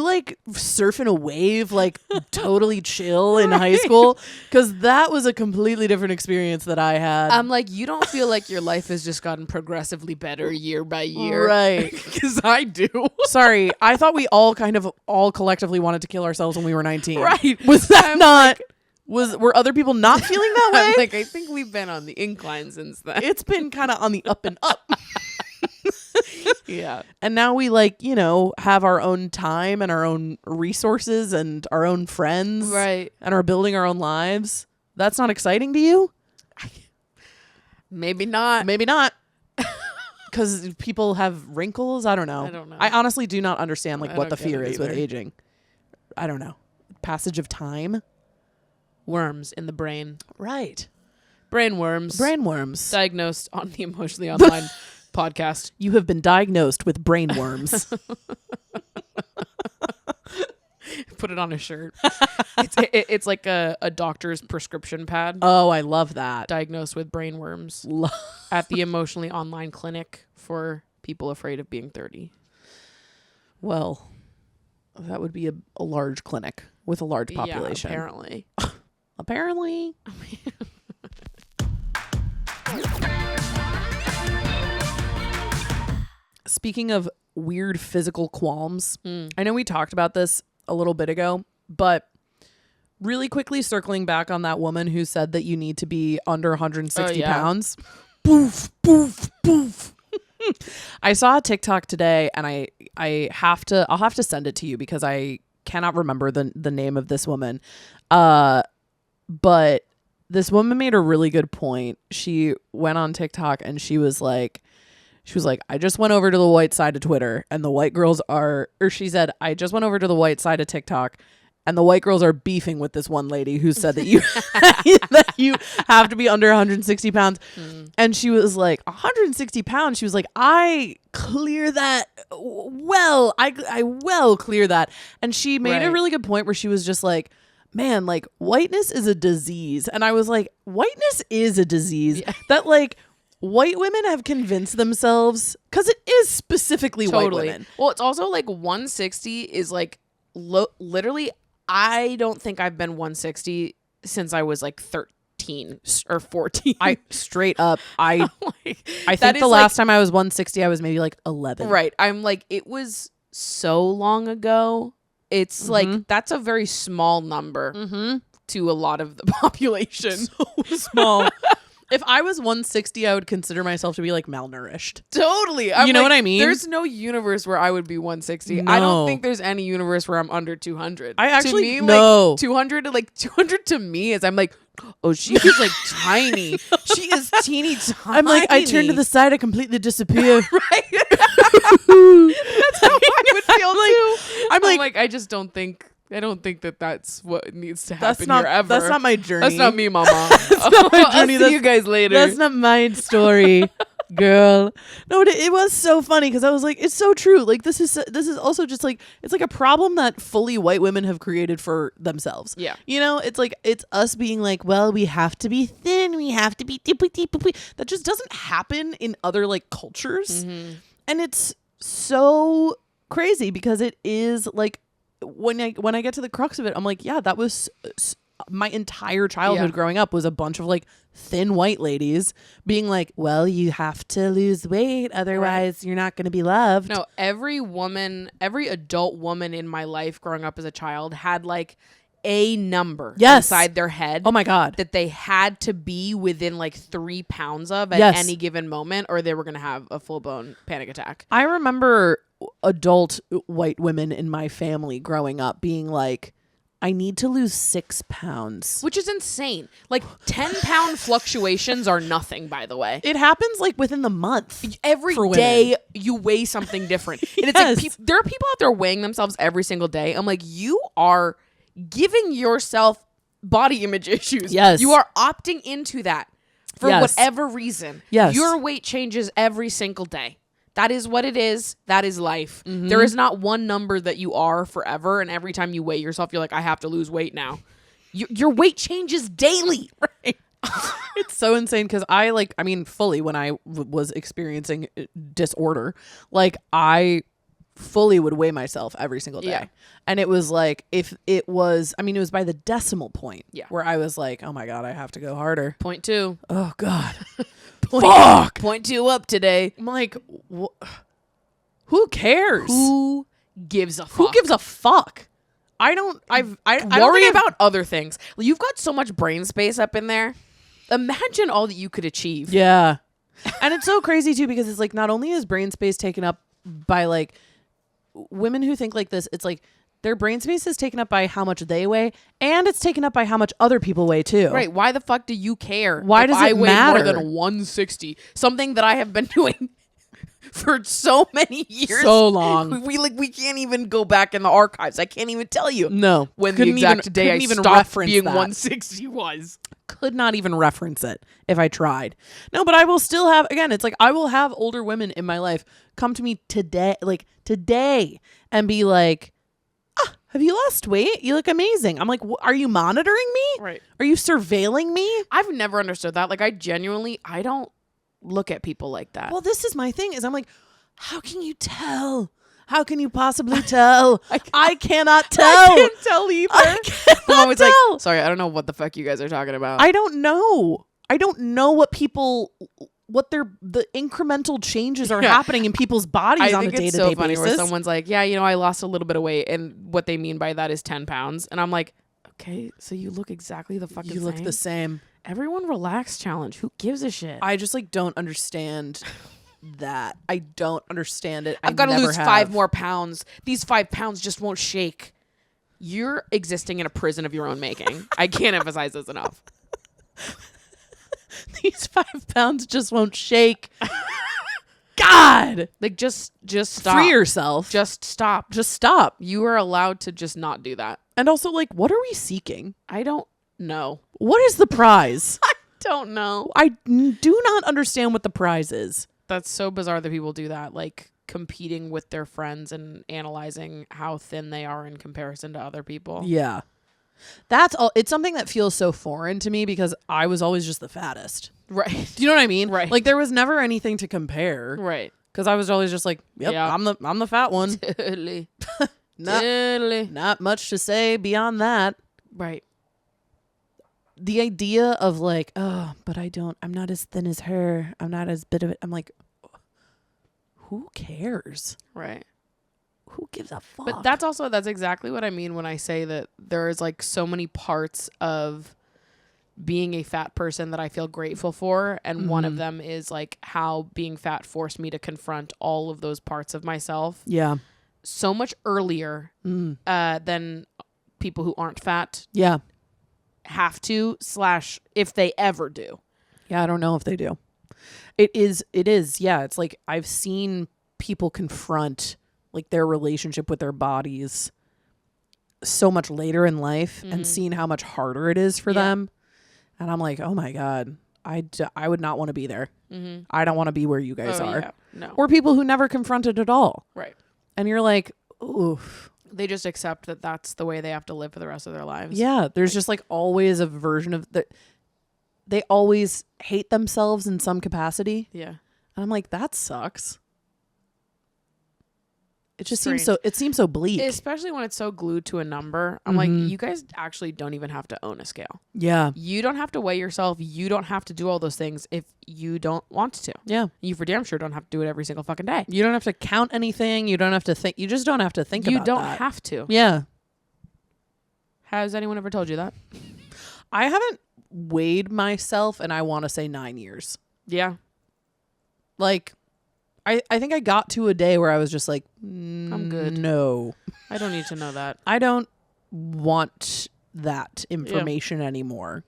like surfing a wave, like totally chill in high school? Because that was a completely different experience that I had. I'm like, you don't feel like your life has just gotten progressively better year by year. Right. Because I do. Sorry, I thought we all collectively wanted to kill ourselves when we were 19. Right. Was that not? Were other people not feeling that way? I'm like, I think we've been on the incline since then. It's been kind of on the up and up. Yeah. And now we like, have our own time and our own resources and our own friends. Right. And are building our own lives. That's not exciting to you? Maybe not. Maybe not. Because people have wrinkles. I don't know. I don't know. I honestly do not understand like I what the don't get fear it is with either. aging. I don't know. Passage of time. Worms in the brain. Right. Brain worms. Brain worms. Diagnosed on the Emotionally Online podcast. You have been diagnosed with brain worms. Put it on a shirt. It's like a doctor's prescription pad. Oh, I love that. Diagnosed with brain worms at the Emotionally Online clinic for people afraid of being 30. Well, that would be a large clinic with a large population. Yeah, apparently. Apparently. Speaking of weird physical qualms. I know we talked about this a little bit ago, but really quickly circling back on that woman who said that you need to be under 160 pounds. Poof, poof, poof. I saw a TikTok today, and I'll have to send it to you because I cannot remember the name of this woman. But this woman made a really good point. She went on TikTok and she was like, I just went over to the white side of Twitter and the white girls or she said, I just went over to the white side of TikTok and the white girls are beefing with this one lady who said that you that you have to be under 160 pounds. And she was like, 160 pounds. She was like, I clear that well. I well clear that. And she made a really good point where she was just like, man, like whiteness is a disease. And I was like, whiteness is a disease that like white women have convinced themselves, because it is specifically white women. Well, it's also like 160 is like literally, I don't think I've been 160 since I was like 13 or 14. I straight up, I think the last time I was 160, I was maybe like 11. Right. I'm like, it was so long ago. It's like, that's a very small number to a lot of the population. So small. If I was 160, I would consider myself to be like malnourished. Totally. You know what I mean? There's no universe where I would be 160. No. I don't think there's any universe where I'm under 200. I actually, to me, no. like 200 to me is I'm like, oh, she is like tiny. She is teeny tiny. I'm like, I turn to the side, I completely disappear. Right. That's how I would feel too. I'm like, I just don't think. I don't think that that's what needs to happen not, here ever. That's not my journey. That's not me, mama. That's not my journey. I'll see you guys later. That's not my story, girl. No, it was so funny because I was like, it's so true. Like this is also just like, it's like a problem that fully white women have created for themselves. Yeah. You know, it's like, it's us being like, well, we have to be thin. We have to be that just doesn't happen in other like cultures. And it's so crazy because it is like, when I get to the crux of it, I'm like, yeah, that was my entire childhood growing up was a bunch of like thin white ladies being like, well, you have to lose weight, otherwise you're not going to be loved. No, every adult woman in my life growing up as a child had like a number inside their head. Oh my God. That they had to be within like 3 pounds of at any given moment, or they were going to have a full-blown panic attack. I remember adult white women in my family growing up being like, I need to lose 6 pounds. Which is insane. Like 10-pound fluctuations are nothing, by the way. It happens like within the month. Every day you weigh something different. And it's like there are people out there weighing themselves every single day. I'm like, you are giving yourself body image issues. Yes. You are opting into that for whatever reason. Yes. Your weight changes every single day. That is what it is. That is life. There is not one number that you are forever. And every time you weigh yourself, you're like, I have to lose weight now. Your weight changes daily. Right. It's so insane because fully when I was experiencing disorder, like I fully would weigh myself every single day. Yeah. And it was like, it was by the decimal point where I was like, oh my God, I have to go harder. 0.2. Oh God. Fuck. 0.2 up today. I'm like, who cares? Who gives a fuck? Who gives a fuck? I worry about other things. You've got so much brain space up in there. Imagine all that you could achieve. Yeah. And it's so crazy too, because it's like, not only is brain space taken up by like women who think like this, it's like their brain space is taken up by how much they weigh, and it's taken up by how much other people weigh too. Right. Why the fuck do you care? Why does it matter? More than 160? Something that I have been doing for so many years. So long. We can't even go back in the archives. I can't even tell you. No. When the exact day I stopped being 160 was. Could not even reference it if I tried. No, but I will still have, again, it's like I will have older women in my life come to me today, and be like, have you lost weight? You look amazing. I'm like, are you monitoring me? Right. Are you surveilling me? I've never understood that. Like, I don't look at people like that. Well, this is my thing, is I'm like, how can you tell? How can you possibly tell? I cannot tell. I can't tell either. I cannot I'm always tell. like, sorry, I don't know what the fuck you guys are talking about. I don't know. I don't know what people the incremental changes are happening in people's bodies on a day-to-day it's so funny basis. where someone's like, yeah, I lost a little bit of weight, and what they mean by that is 10 pounds. And I'm like, okay, so you look exactly the fucking same. You look the same. Everyone relax challenge. Who gives a shit? I just like don't understand that. I don't understand it. I've got to lose 5 more pounds. These 5 pounds just won't shake. You're existing in a prison of your own making. I can't emphasize this enough. These 5 pounds just won't shake. God, like just stop. Free yourself. Just stop. Just stop. You are allowed to just not do that. And also, like, what are we seeking? I don't know. What is the prize? I don't know. I do not understand what the prize is. That's so bizarre that people do that, like competing with their friends and analyzing how thin they are in comparison to other people. Yeah. That's all. It's something that feels so foreign to me because I was always just the fattest. Right. Do you know what I mean? Right. Like there was never anything to compare. Right. Because I was always just like, yep, Yeah. I'm the fat one. Totally. Not much to say beyond that. Right. The idea of like, oh, but I'm not as thin as her. I'm not as bit of it. I'm like, who cares? Right. Who gives a fuck? But that's exactly what I mean when I say that there is like so many parts of being a fat person that I feel grateful for. And one of them is like how being fat forced me to confront all of those parts of myself. Yeah. So much earlier than people who aren't fat. Yeah. Have to / if they ever do. Yeah, I don't know if they do. It is. Yeah, it's like I've seen people confront like their relationship with their bodies so much later in life and seeing how much harder it is for them. And I'm like, oh my God, I would not want to be there. I don't want to be where you guys are. Yeah. No. Or people who never confronted at all. Right. And you're like, oof. They just accept that that's the way they have to live for the rest of their lives. Yeah, there's just like always a version of that. They always hate themselves in some capacity. Yeah. And I'm like, that sucks. It just Strange. seems so bleak. Especially when it's so glued to a number. I'm like, you guys actually don't even have to own a scale. Yeah. You don't have to weigh yourself. You don't have to do all those things if you don't want to. Yeah. You for damn sure don't have to do it every single fucking day. You don't have to count anything. You don't have to think. You just don't have to think about that. You don't have to. Yeah. Has anyone ever told you that? I haven't weighed myself and I want to say 9 years. Yeah. Like, I think I got to a day where I was just like, I'm good. No. I don't need to know that. I don't want that information anymore.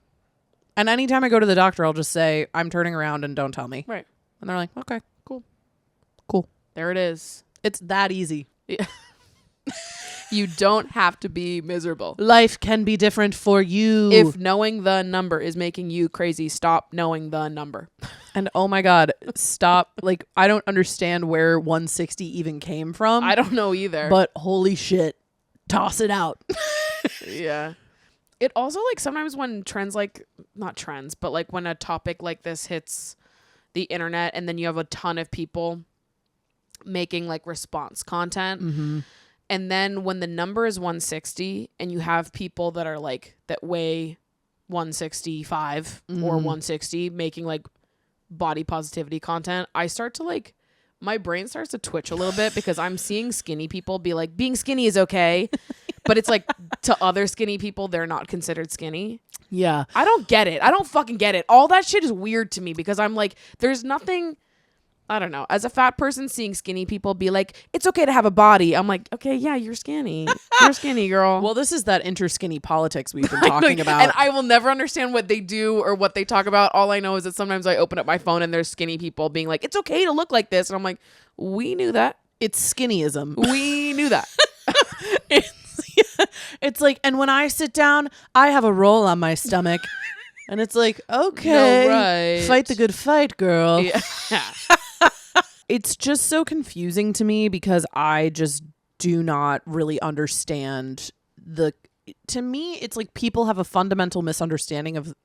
And anytime I go to the doctor, I'll just say, I'm turning around and don't tell me. Right. And they're like, okay, Cool. cool. There it is. It's that easy. Yeah. You don't have to be miserable. Life can be different for you. If knowing the number is making you crazy, stop knowing the number. And oh my God, stop. Like, I don't understand where 160 even came from. I don't know either. But holy shit, toss it out. Yeah. It also, like, sometimes when trends, like, not trends, but like when a topic like this hits the internet and then you have a ton of people making like response content. And then when the number is 160 and you have people that are like, that weigh 165 or 160 making like body positivity content, I start to like, my brain starts to twitch a little bit because I'm seeing skinny people be like, being skinny is okay. But it's like to other skinny people, they're not considered skinny. Yeah. I don't get it. I don't fucking get it. All that shit is weird to me because I'm like, there's nothing, I don't know. As a fat person, seeing skinny people be like, it's okay to have a body. I'm like, okay, yeah, you're skinny. You're skinny, girl. Well, this is that interskinny politics we've been talking about. And I will never understand what they do or what they talk about. All I know is that sometimes I open up my phone and there's skinny people being like, it's okay to look like this. And I'm like, we knew that. It's skinnyism. We knew that. It's like, and when I sit down, I have a roll on my stomach. And it's like, okay, right. Fight the good fight, girl. Yeah. It's just so confusing to me because I just do not really understand to me, it's like people have a fundamental misunderstanding of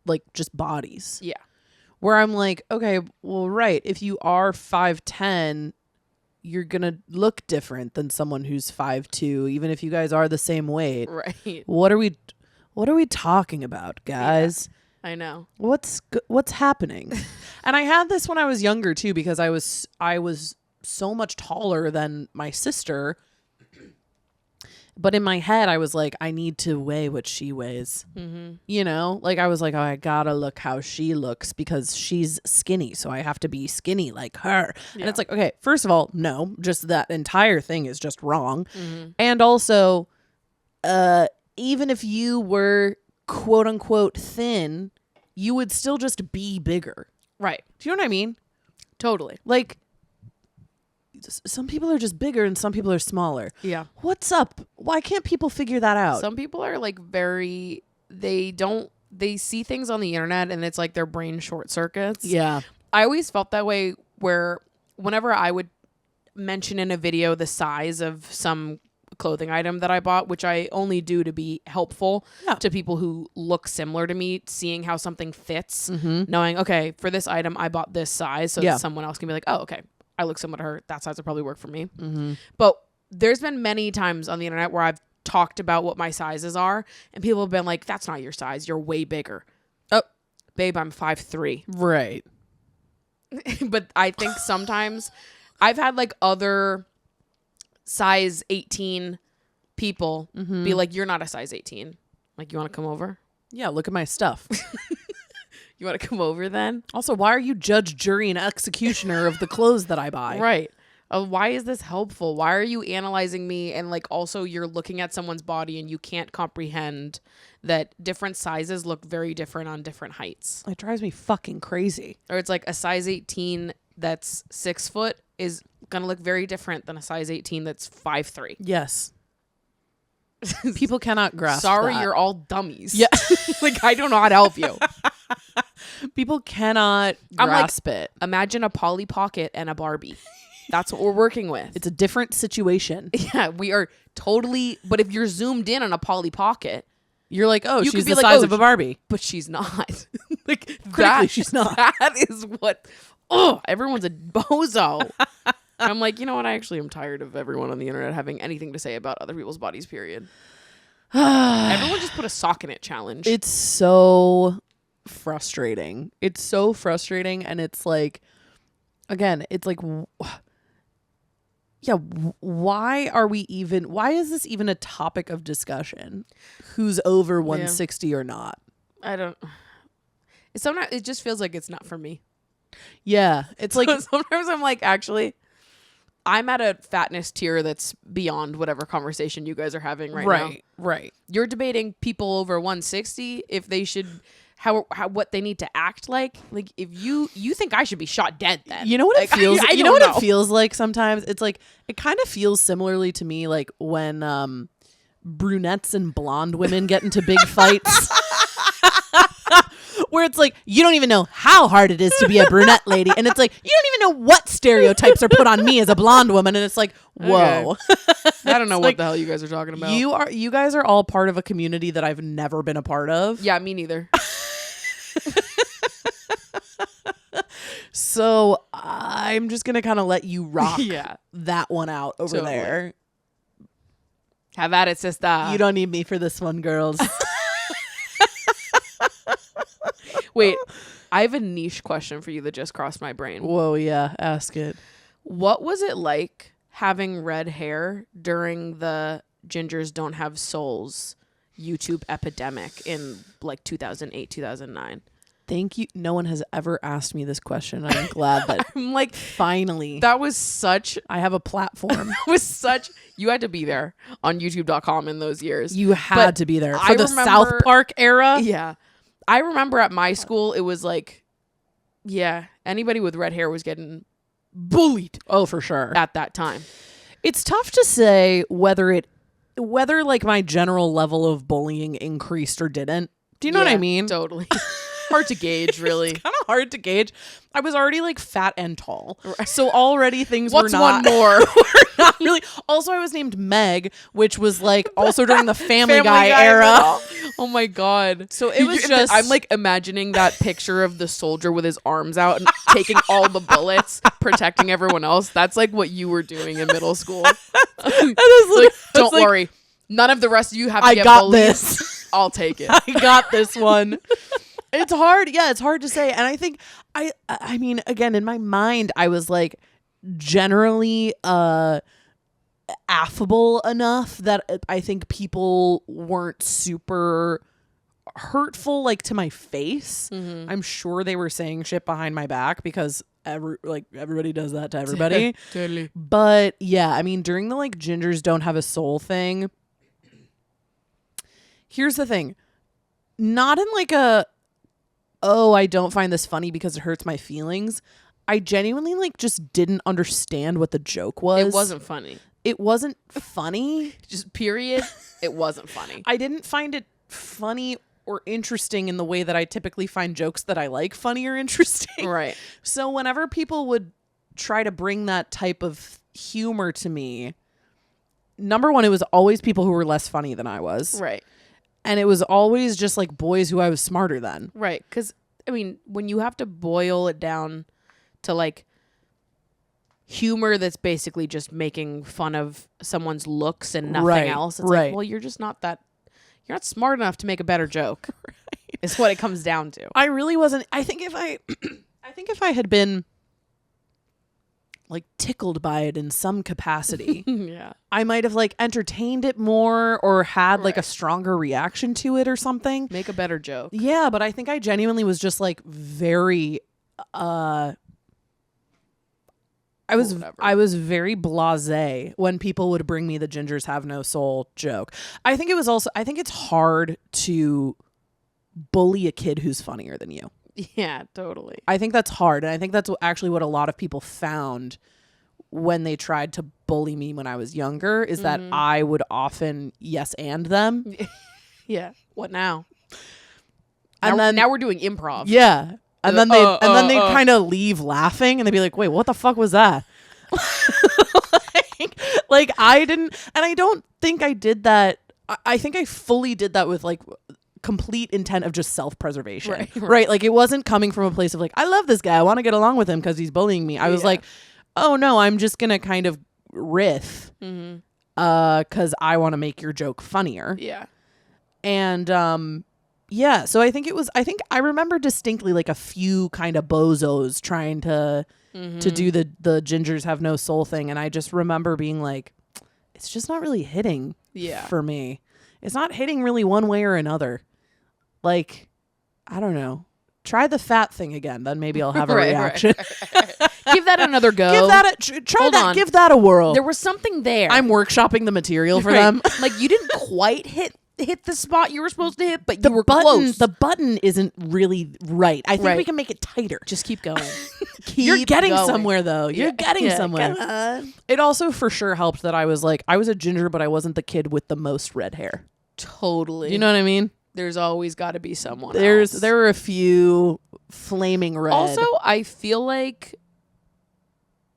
like just bodies. Yeah. Where I'm like, okay, well, right. If you are 5'10", you're going to look different than someone who's 5'2", even if you guys are the same weight. Right. What are we talking about, guys? Yeah, I know. What's happening? And I had this when I was younger too, because I was so much taller than my sister. But in my head, I was like, I need to weigh what she weighs. Mm-hmm. You know, like I was like, oh, I gotta look how she looks because she's skinny. So I have to be skinny like her. Yeah. And it's like, okay, first of all, no, just that entire thing is just wrong. Mm-hmm. And also, even if you were quote unquote thin, you would still just be bigger. Right. Do you know what I mean? Totally. Like, some people are just bigger and some people are smaller. Yeah. What's up? Why can't people figure that out? Some people are like they see things on the internet and it's like their brain short circuits. Yeah. I always felt that way where whenever I would mention in a video the size of some clothing item that I bought, which I only do to be helpful to people who look similar to me, seeing how something fits, knowing, okay, for this item, I bought this size. So that someone else can be like, oh, okay, I look similar to her. That size would probably work for me. Mm-hmm. But there's been many times on the internet where I've talked about what my sizes are and people have been like, that's not your size. You're way bigger. Oh, babe, I'm 5'3". Right. But I think sometimes I've had like other size 18 people be like, you're not a size 18. Like, you want to come over? Yeah, look at my stuff. You want to come over then? Also, why are you judge, jury, and executioner of the clothes that I buy? Right. Why is this helpful? Why are you analyzing me? And like, also you're looking at someone's body and you can't comprehend that different sizes look very different on different heights. It drives me fucking crazy. Or it's like a size 18 that's 6 foot is going to look very different than a size 18 that's 5'3". Yes. People cannot grasp Sorry, that. you're all dummies. Yeah. Like, I don't know how to help you. People cannot grasp it. Imagine a Polly Pocket and a Barbie. That's what we're working with. It's a different situation. Yeah, we are totally. But if you're zoomed in on a Polly Pocket, you're like, oh, you she's could be the like, size oh, of a Barbie. But she's not. Like, critically, she's not. That is what. Oh, everyone's a bozo. I'm like, you know what? I actually am tired of everyone on the internet having anything to say about other people's bodies, period. Everyone just put a sock in it challenge. It's so frustrating. It's so frustrating. And it's like, again, it's like, yeah, why is this even a topic of discussion? Who's over 160 or not? I don't. Sometimes it just feels like it's not for me. Yeah. It's like, sometimes I'm like, actually, I'm at a fatness tier that's beyond whatever conversation you guys are having right now. Right. You're debating people over 160 if they should how what they need to act like. Like, if you think I should be shot dead, then you know what it like, feels. I you know what it feels like sometimes. It's like it kind of feels similarly to me, like when brunettes and blonde women get into big fights. Where it's like, you don't even know how hard it is to be a brunette lady. And it's like, you don't even know what stereotypes are put on me as a blonde woman. And it's like, whoa. Okay. I don't know what the hell you guys are talking about. You guys are all part of a community that I've never been a part of. Yeah, me neither. So I'm just going to kind of let you rock yeah. that one out over there. Have at it, sister. You don't need me for this one, girls. Wait, I have a niche question for you that just crossed my brain. Whoa, yeah, ask it. What was it like having red hair during the Gingers Don't Have Souls YouTube epidemic in like 2008, 2009? Thank you. No one has ever asked me this question. I'm glad that I'm like, finally. That was such. I have a platform. That was such. You had to be there on YouTube.com in those years. You had to be there for the South Park era. Yeah. I remember at my school, it was like, yeah, anybody with red hair was getting bullied. Oh, for sure. At that time. It's tough to say whether like my general level of bullying increased or didn't. Do you know what I mean? Totally. Hard to gauge, really. It's kind of hard to gauge. I was already like fat and tall. Right. So already things What's were not. One more? Were not really. Also, I was named Meg, which was like also during the Family Guy era. Oh my God. So it was just. I'm like imagining that picture of the soldier with his arms out and taking all the bullets, protecting everyone else. That's like what you were doing in middle school. Don't worry. None of the rest of you have to get bullied. This. I'll take it. I got this one. It's hard. Yeah, it's hard to say. And I think I mean, again, in my mind, I was like generally affable enough that I think people weren't super hurtful like to my face. I'm sure they were saying shit behind my back because everybody does that to everybody. Totally. But yeah, I mean, during the like gingers don't have a soul thing, here's the thing. Not in like I don't find this funny because it hurts my feelings. I genuinely like just didn't understand what the joke was. It wasn't funny. It wasn't funny. Just period. It wasn't funny. I didn't find it funny or interesting in the way that I typically find jokes that I like funny or interesting. Right. So whenever people would try to bring that type of humor to me, number one, it was always people who were less funny than I was. Right. And it was always just like boys who I was smarter than. Right. Because, I mean, when you have to boil it down to like humor that's basically just making fun of someone's looks and nothing else, it's like, well, you're just not that, you're not smart enough to make a better joke. Is what it comes down to. I really wasn't. I think if I had been like tickled by it in some capacity, yeah, I might have like entertained it more or had like a stronger reaction to it or something. Make a better joke. Yeah, but I think I genuinely was just like very I was very blasé when people would bring me the gingers have no soul joke. I think it's hard to bully a kid who's funnier than you. Yeah, totally. I think that's hard. And I think that's actually what a lot of people found when they tried to bully me when I was younger is that I would often yes and them. Yeah. What now? And now we're doing improv. Yeah. And then they kind of leave laughing and they'd be like, wait, what the fuck was that? like I didn't, and I don't think I did that. I think I fully did that with like complete intent of just self-preservation. Right. Like it wasn't coming from a place of like, I love this guy. I want to get along with him because he's bullying me. I was like, oh no, I'm just going to kind of riff because I want to make your joke funnier. Yeah. And, yeah, so I think I remember distinctly like a few kind of bozos trying to do the gingers have no soul thing. And I just remember being like, it's just not really hitting for me. It's not hitting really one way or another. Like, I don't know. Try the fat thing again. Then maybe I'll have a reaction. Give that another go. Give that a whirl. There was something there. I'm workshopping the material for them. Like you didn't quite hit the spot you were supposed to hit, but you were close. The button isn't really right. I think we can make it tighter. Just keep going. You're getting somewhere though. You're getting somewhere. Come on. It also for sure helped that I was a ginger, but I wasn't the kid with the most red hair. Totally. You know what I mean? There's always got to be someone else. There were a few flaming red. Also, I feel like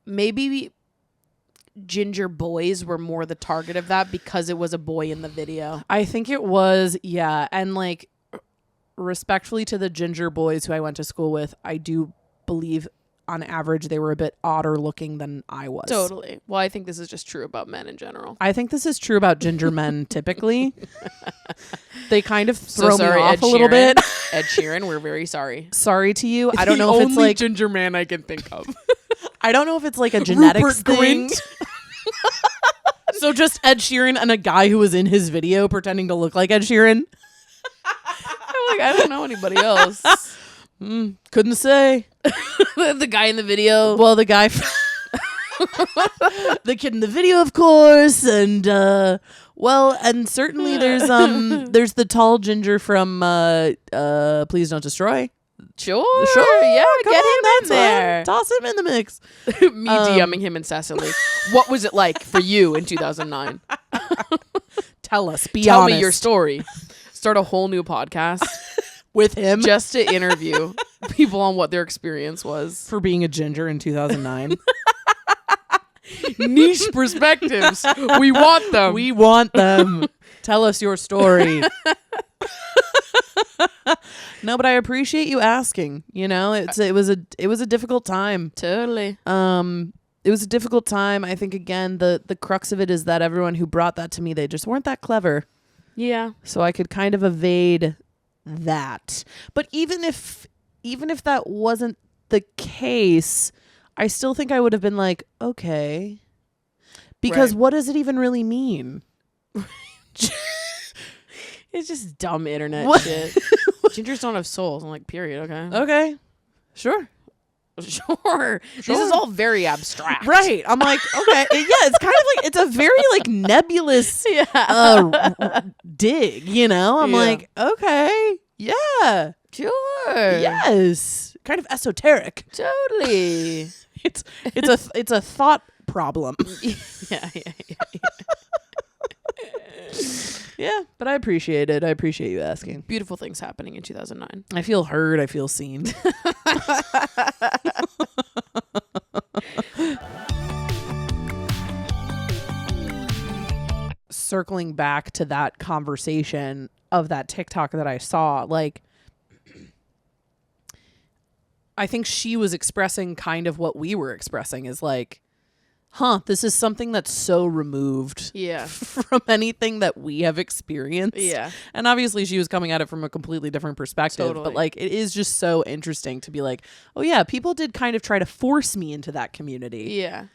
maybe ginger boys were more the target of that because it was a boy in the video. I think it was, yeah. And like respectfully to the ginger boys who I went to school with, I do believe on average they were a bit odder looking than I was. Totally. Well, I think this is just true about men in general. I think this is true about ginger men typically. They kind of throw me off a little bit. Ed Sheeran, we're very sorry. Sorry to you. I don't know if it's like ginger man I can think of. I don't know if it's like a genetics thing. So just Ed Sheeran and a guy who was in his video pretending to look like Ed Sheeran. I don't know anybody else. Couldn't say. The guy in the video. Well, the guy, the kid in the video, of course, and and certainly there's the tall ginger from Please Don't Destroy. Sure, yeah, get him in there. Toss him in the mix. Me DMing him incessantly. What was it like for you in 2009? Tell us. Tell honest. me your story. Start a whole new podcast with him just to interview people on what their experience was for being a ginger in 2009. Niche perspectives. We want them. We want them. Tell us your story. No, but I appreciate you asking. You know, it was a difficult time. Totally. It was a difficult time. I think again the crux of it is that everyone who brought that to me, they just weren't that clever. Yeah. So I could kind of evade that. But even if that wasn't the case, I still think I would have been like, okay. Because what does it even really mean? It's just dumb internet shit. Gingers don't have souls. I'm like, period. Okay. Okay. Sure. Sure. This is all very abstract. Right. I'm like, okay. Yeah, it's kind of like, it's a very like nebulous dig, you know? I'm like, okay. Yeah. Sure. Yes. Kind of esoteric. Totally. It's a thought problem. Yeah. Yeah, but I appreciate it. I appreciate you asking. Beautiful things happening in 2009. I feel heard. I feel seen. Circling back to that conversation of that TikTok that I saw, like, I think she was expressing kind of what we were expressing is like, this is something that's so removed from anything that we have experienced. Yeah. And obviously she was coming at it from a completely different perspective. Totally. But like, it is just so interesting to be like, oh yeah, people did kind of try to force me into that community. Yeah.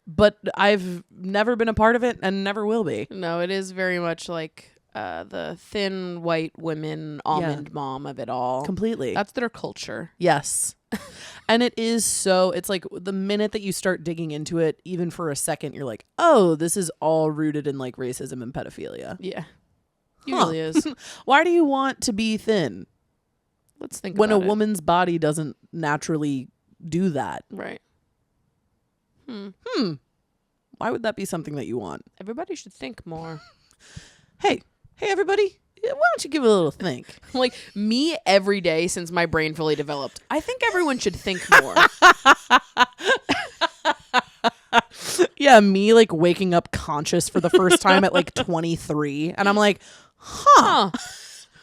But I've never been a part of it and never will be. No, it is very much like the thin white women almond mom of it all. Completely. That's their culture. Yes. And it is so, it's like the minute that you start digging into it, even for a second, you're like, oh, this is all rooted in like racism and pedophilia. Yeah. It really is. Why do you want to be thin? Let's think when about a woman's body doesn't naturally do that. Right. Why would that be something that you want? Everybody should think more. Hey, everybody. Why don't you give it a little think? Like me every day since my brain fully developed. I think everyone should think more. Yeah, me like waking up conscious for the first time at like 23. And I'm like,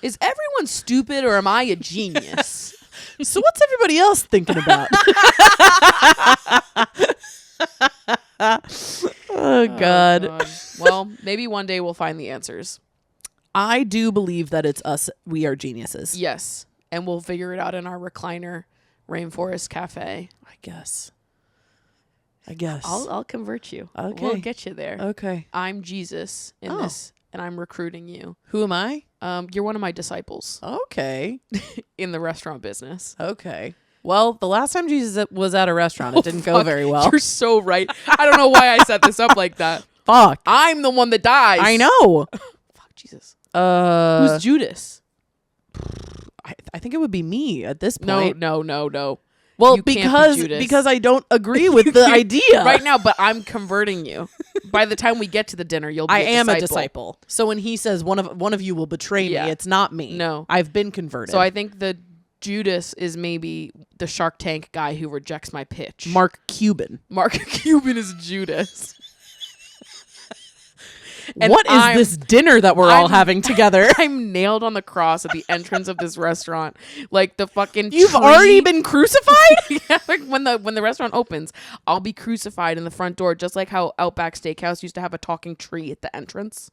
Is everyone stupid or am I a genius? So what's everybody else thinking about? Oh, God. Well, maybe one day we'll find the answers. I do believe that it's us. We are geniuses. Yes. And we'll figure it out in our recliner rainforest cafe. I guess. I'll convert you. Okay. We'll get you there. Okay. I'm Jesus in this, and I'm recruiting you. Who am I? You're one of my disciples. Okay. In the restaurant business. Okay. Well, the last time Jesus was at a restaurant, it didn't go very well. You're so right. I don't know why I set this up like that. Fuck. I'm the one that dies. I know. Fuck, Jesus. Who's Judas? I think it would be me at this point. No. Well, You can't be Judas. because I don't agree with the idea right now, but I'm converting you. By the time we get to the dinner, you'll be a disciple. So when he says one of you will betray me, it's not me. No. I've been converted. So I think the Judas is maybe the Shark Tank guy who rejects my pitch. Mark Cuban. Mark Cuban is Judas. And what is this dinner that we're all having together? I'm nailed on the cross at the entrance of this restaurant. Like the fucking You've already been crucified? Yeah, like when the restaurant opens, I'll be crucified in the front door, just like how Outback Steakhouse used to have a talking tree at the entrance.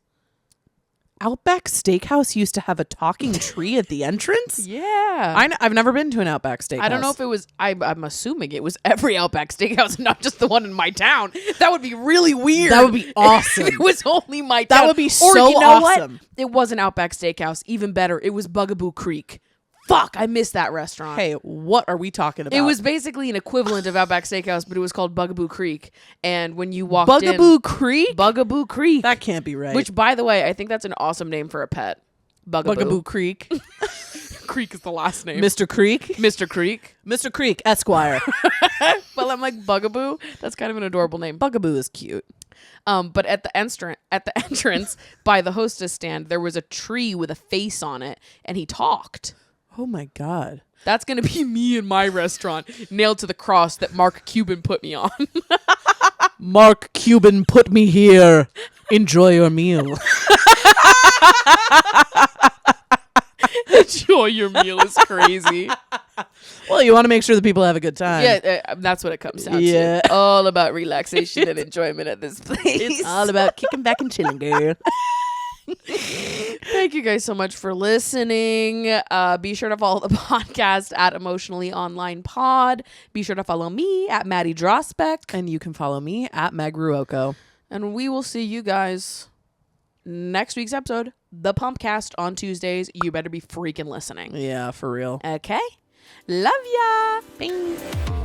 Outback Steakhouse used to have a talking tree at the entrance? Yeah. I've never been to an Outback Steakhouse. I don't know if it was, I'm assuming it was every Outback Steakhouse, not just the one in my town. That would be really weird. That would be awesome. It was only my town. That would be or, so you know awesome. What? It wasn't Outback Steakhouse. Even better, it was Bugaboo Creek. Fuck, I missed that restaurant. Hey, what are we talking about? It was basically an equivalent of Outback Steakhouse, but it was called Bugaboo Creek. And when you walked Bugaboo Creek? Bugaboo Creek. That can't be right. Which, by the way, I think that's an awesome name for a pet. Bugaboo Creek. Creek is the last name. Mr. Creek? Mr. Creek. Mr. Creek, Esquire. Well, I'm like, Bugaboo? That's kind of an adorable name. Bugaboo is cute. But at the entrance by the hostess stand, there was a tree with a face on it, and he talked. Oh my God. That's going to be me in my restaurant, nailed to the cross that Mark Cuban put me on. Mark Cuban put me here. Enjoy your meal. Enjoy your meal is crazy. Well, you want to make sure that people have a good time. Yeah, that's what it comes down to. All about relaxation and enjoyment at this place. It's all about kicking back and chilling, girl. Thank you guys so much for listening. Be sure to follow the podcast at Emotionally Online Pod. Be sure to follow me at Maddie Drosbeck. And you can follow me at Meg Ruocco. And we will see you guys next week's episode, the Pumpcast, on Tuesdays. You better be freaking listening. Yeah, for real. Okay? Love ya. Bing.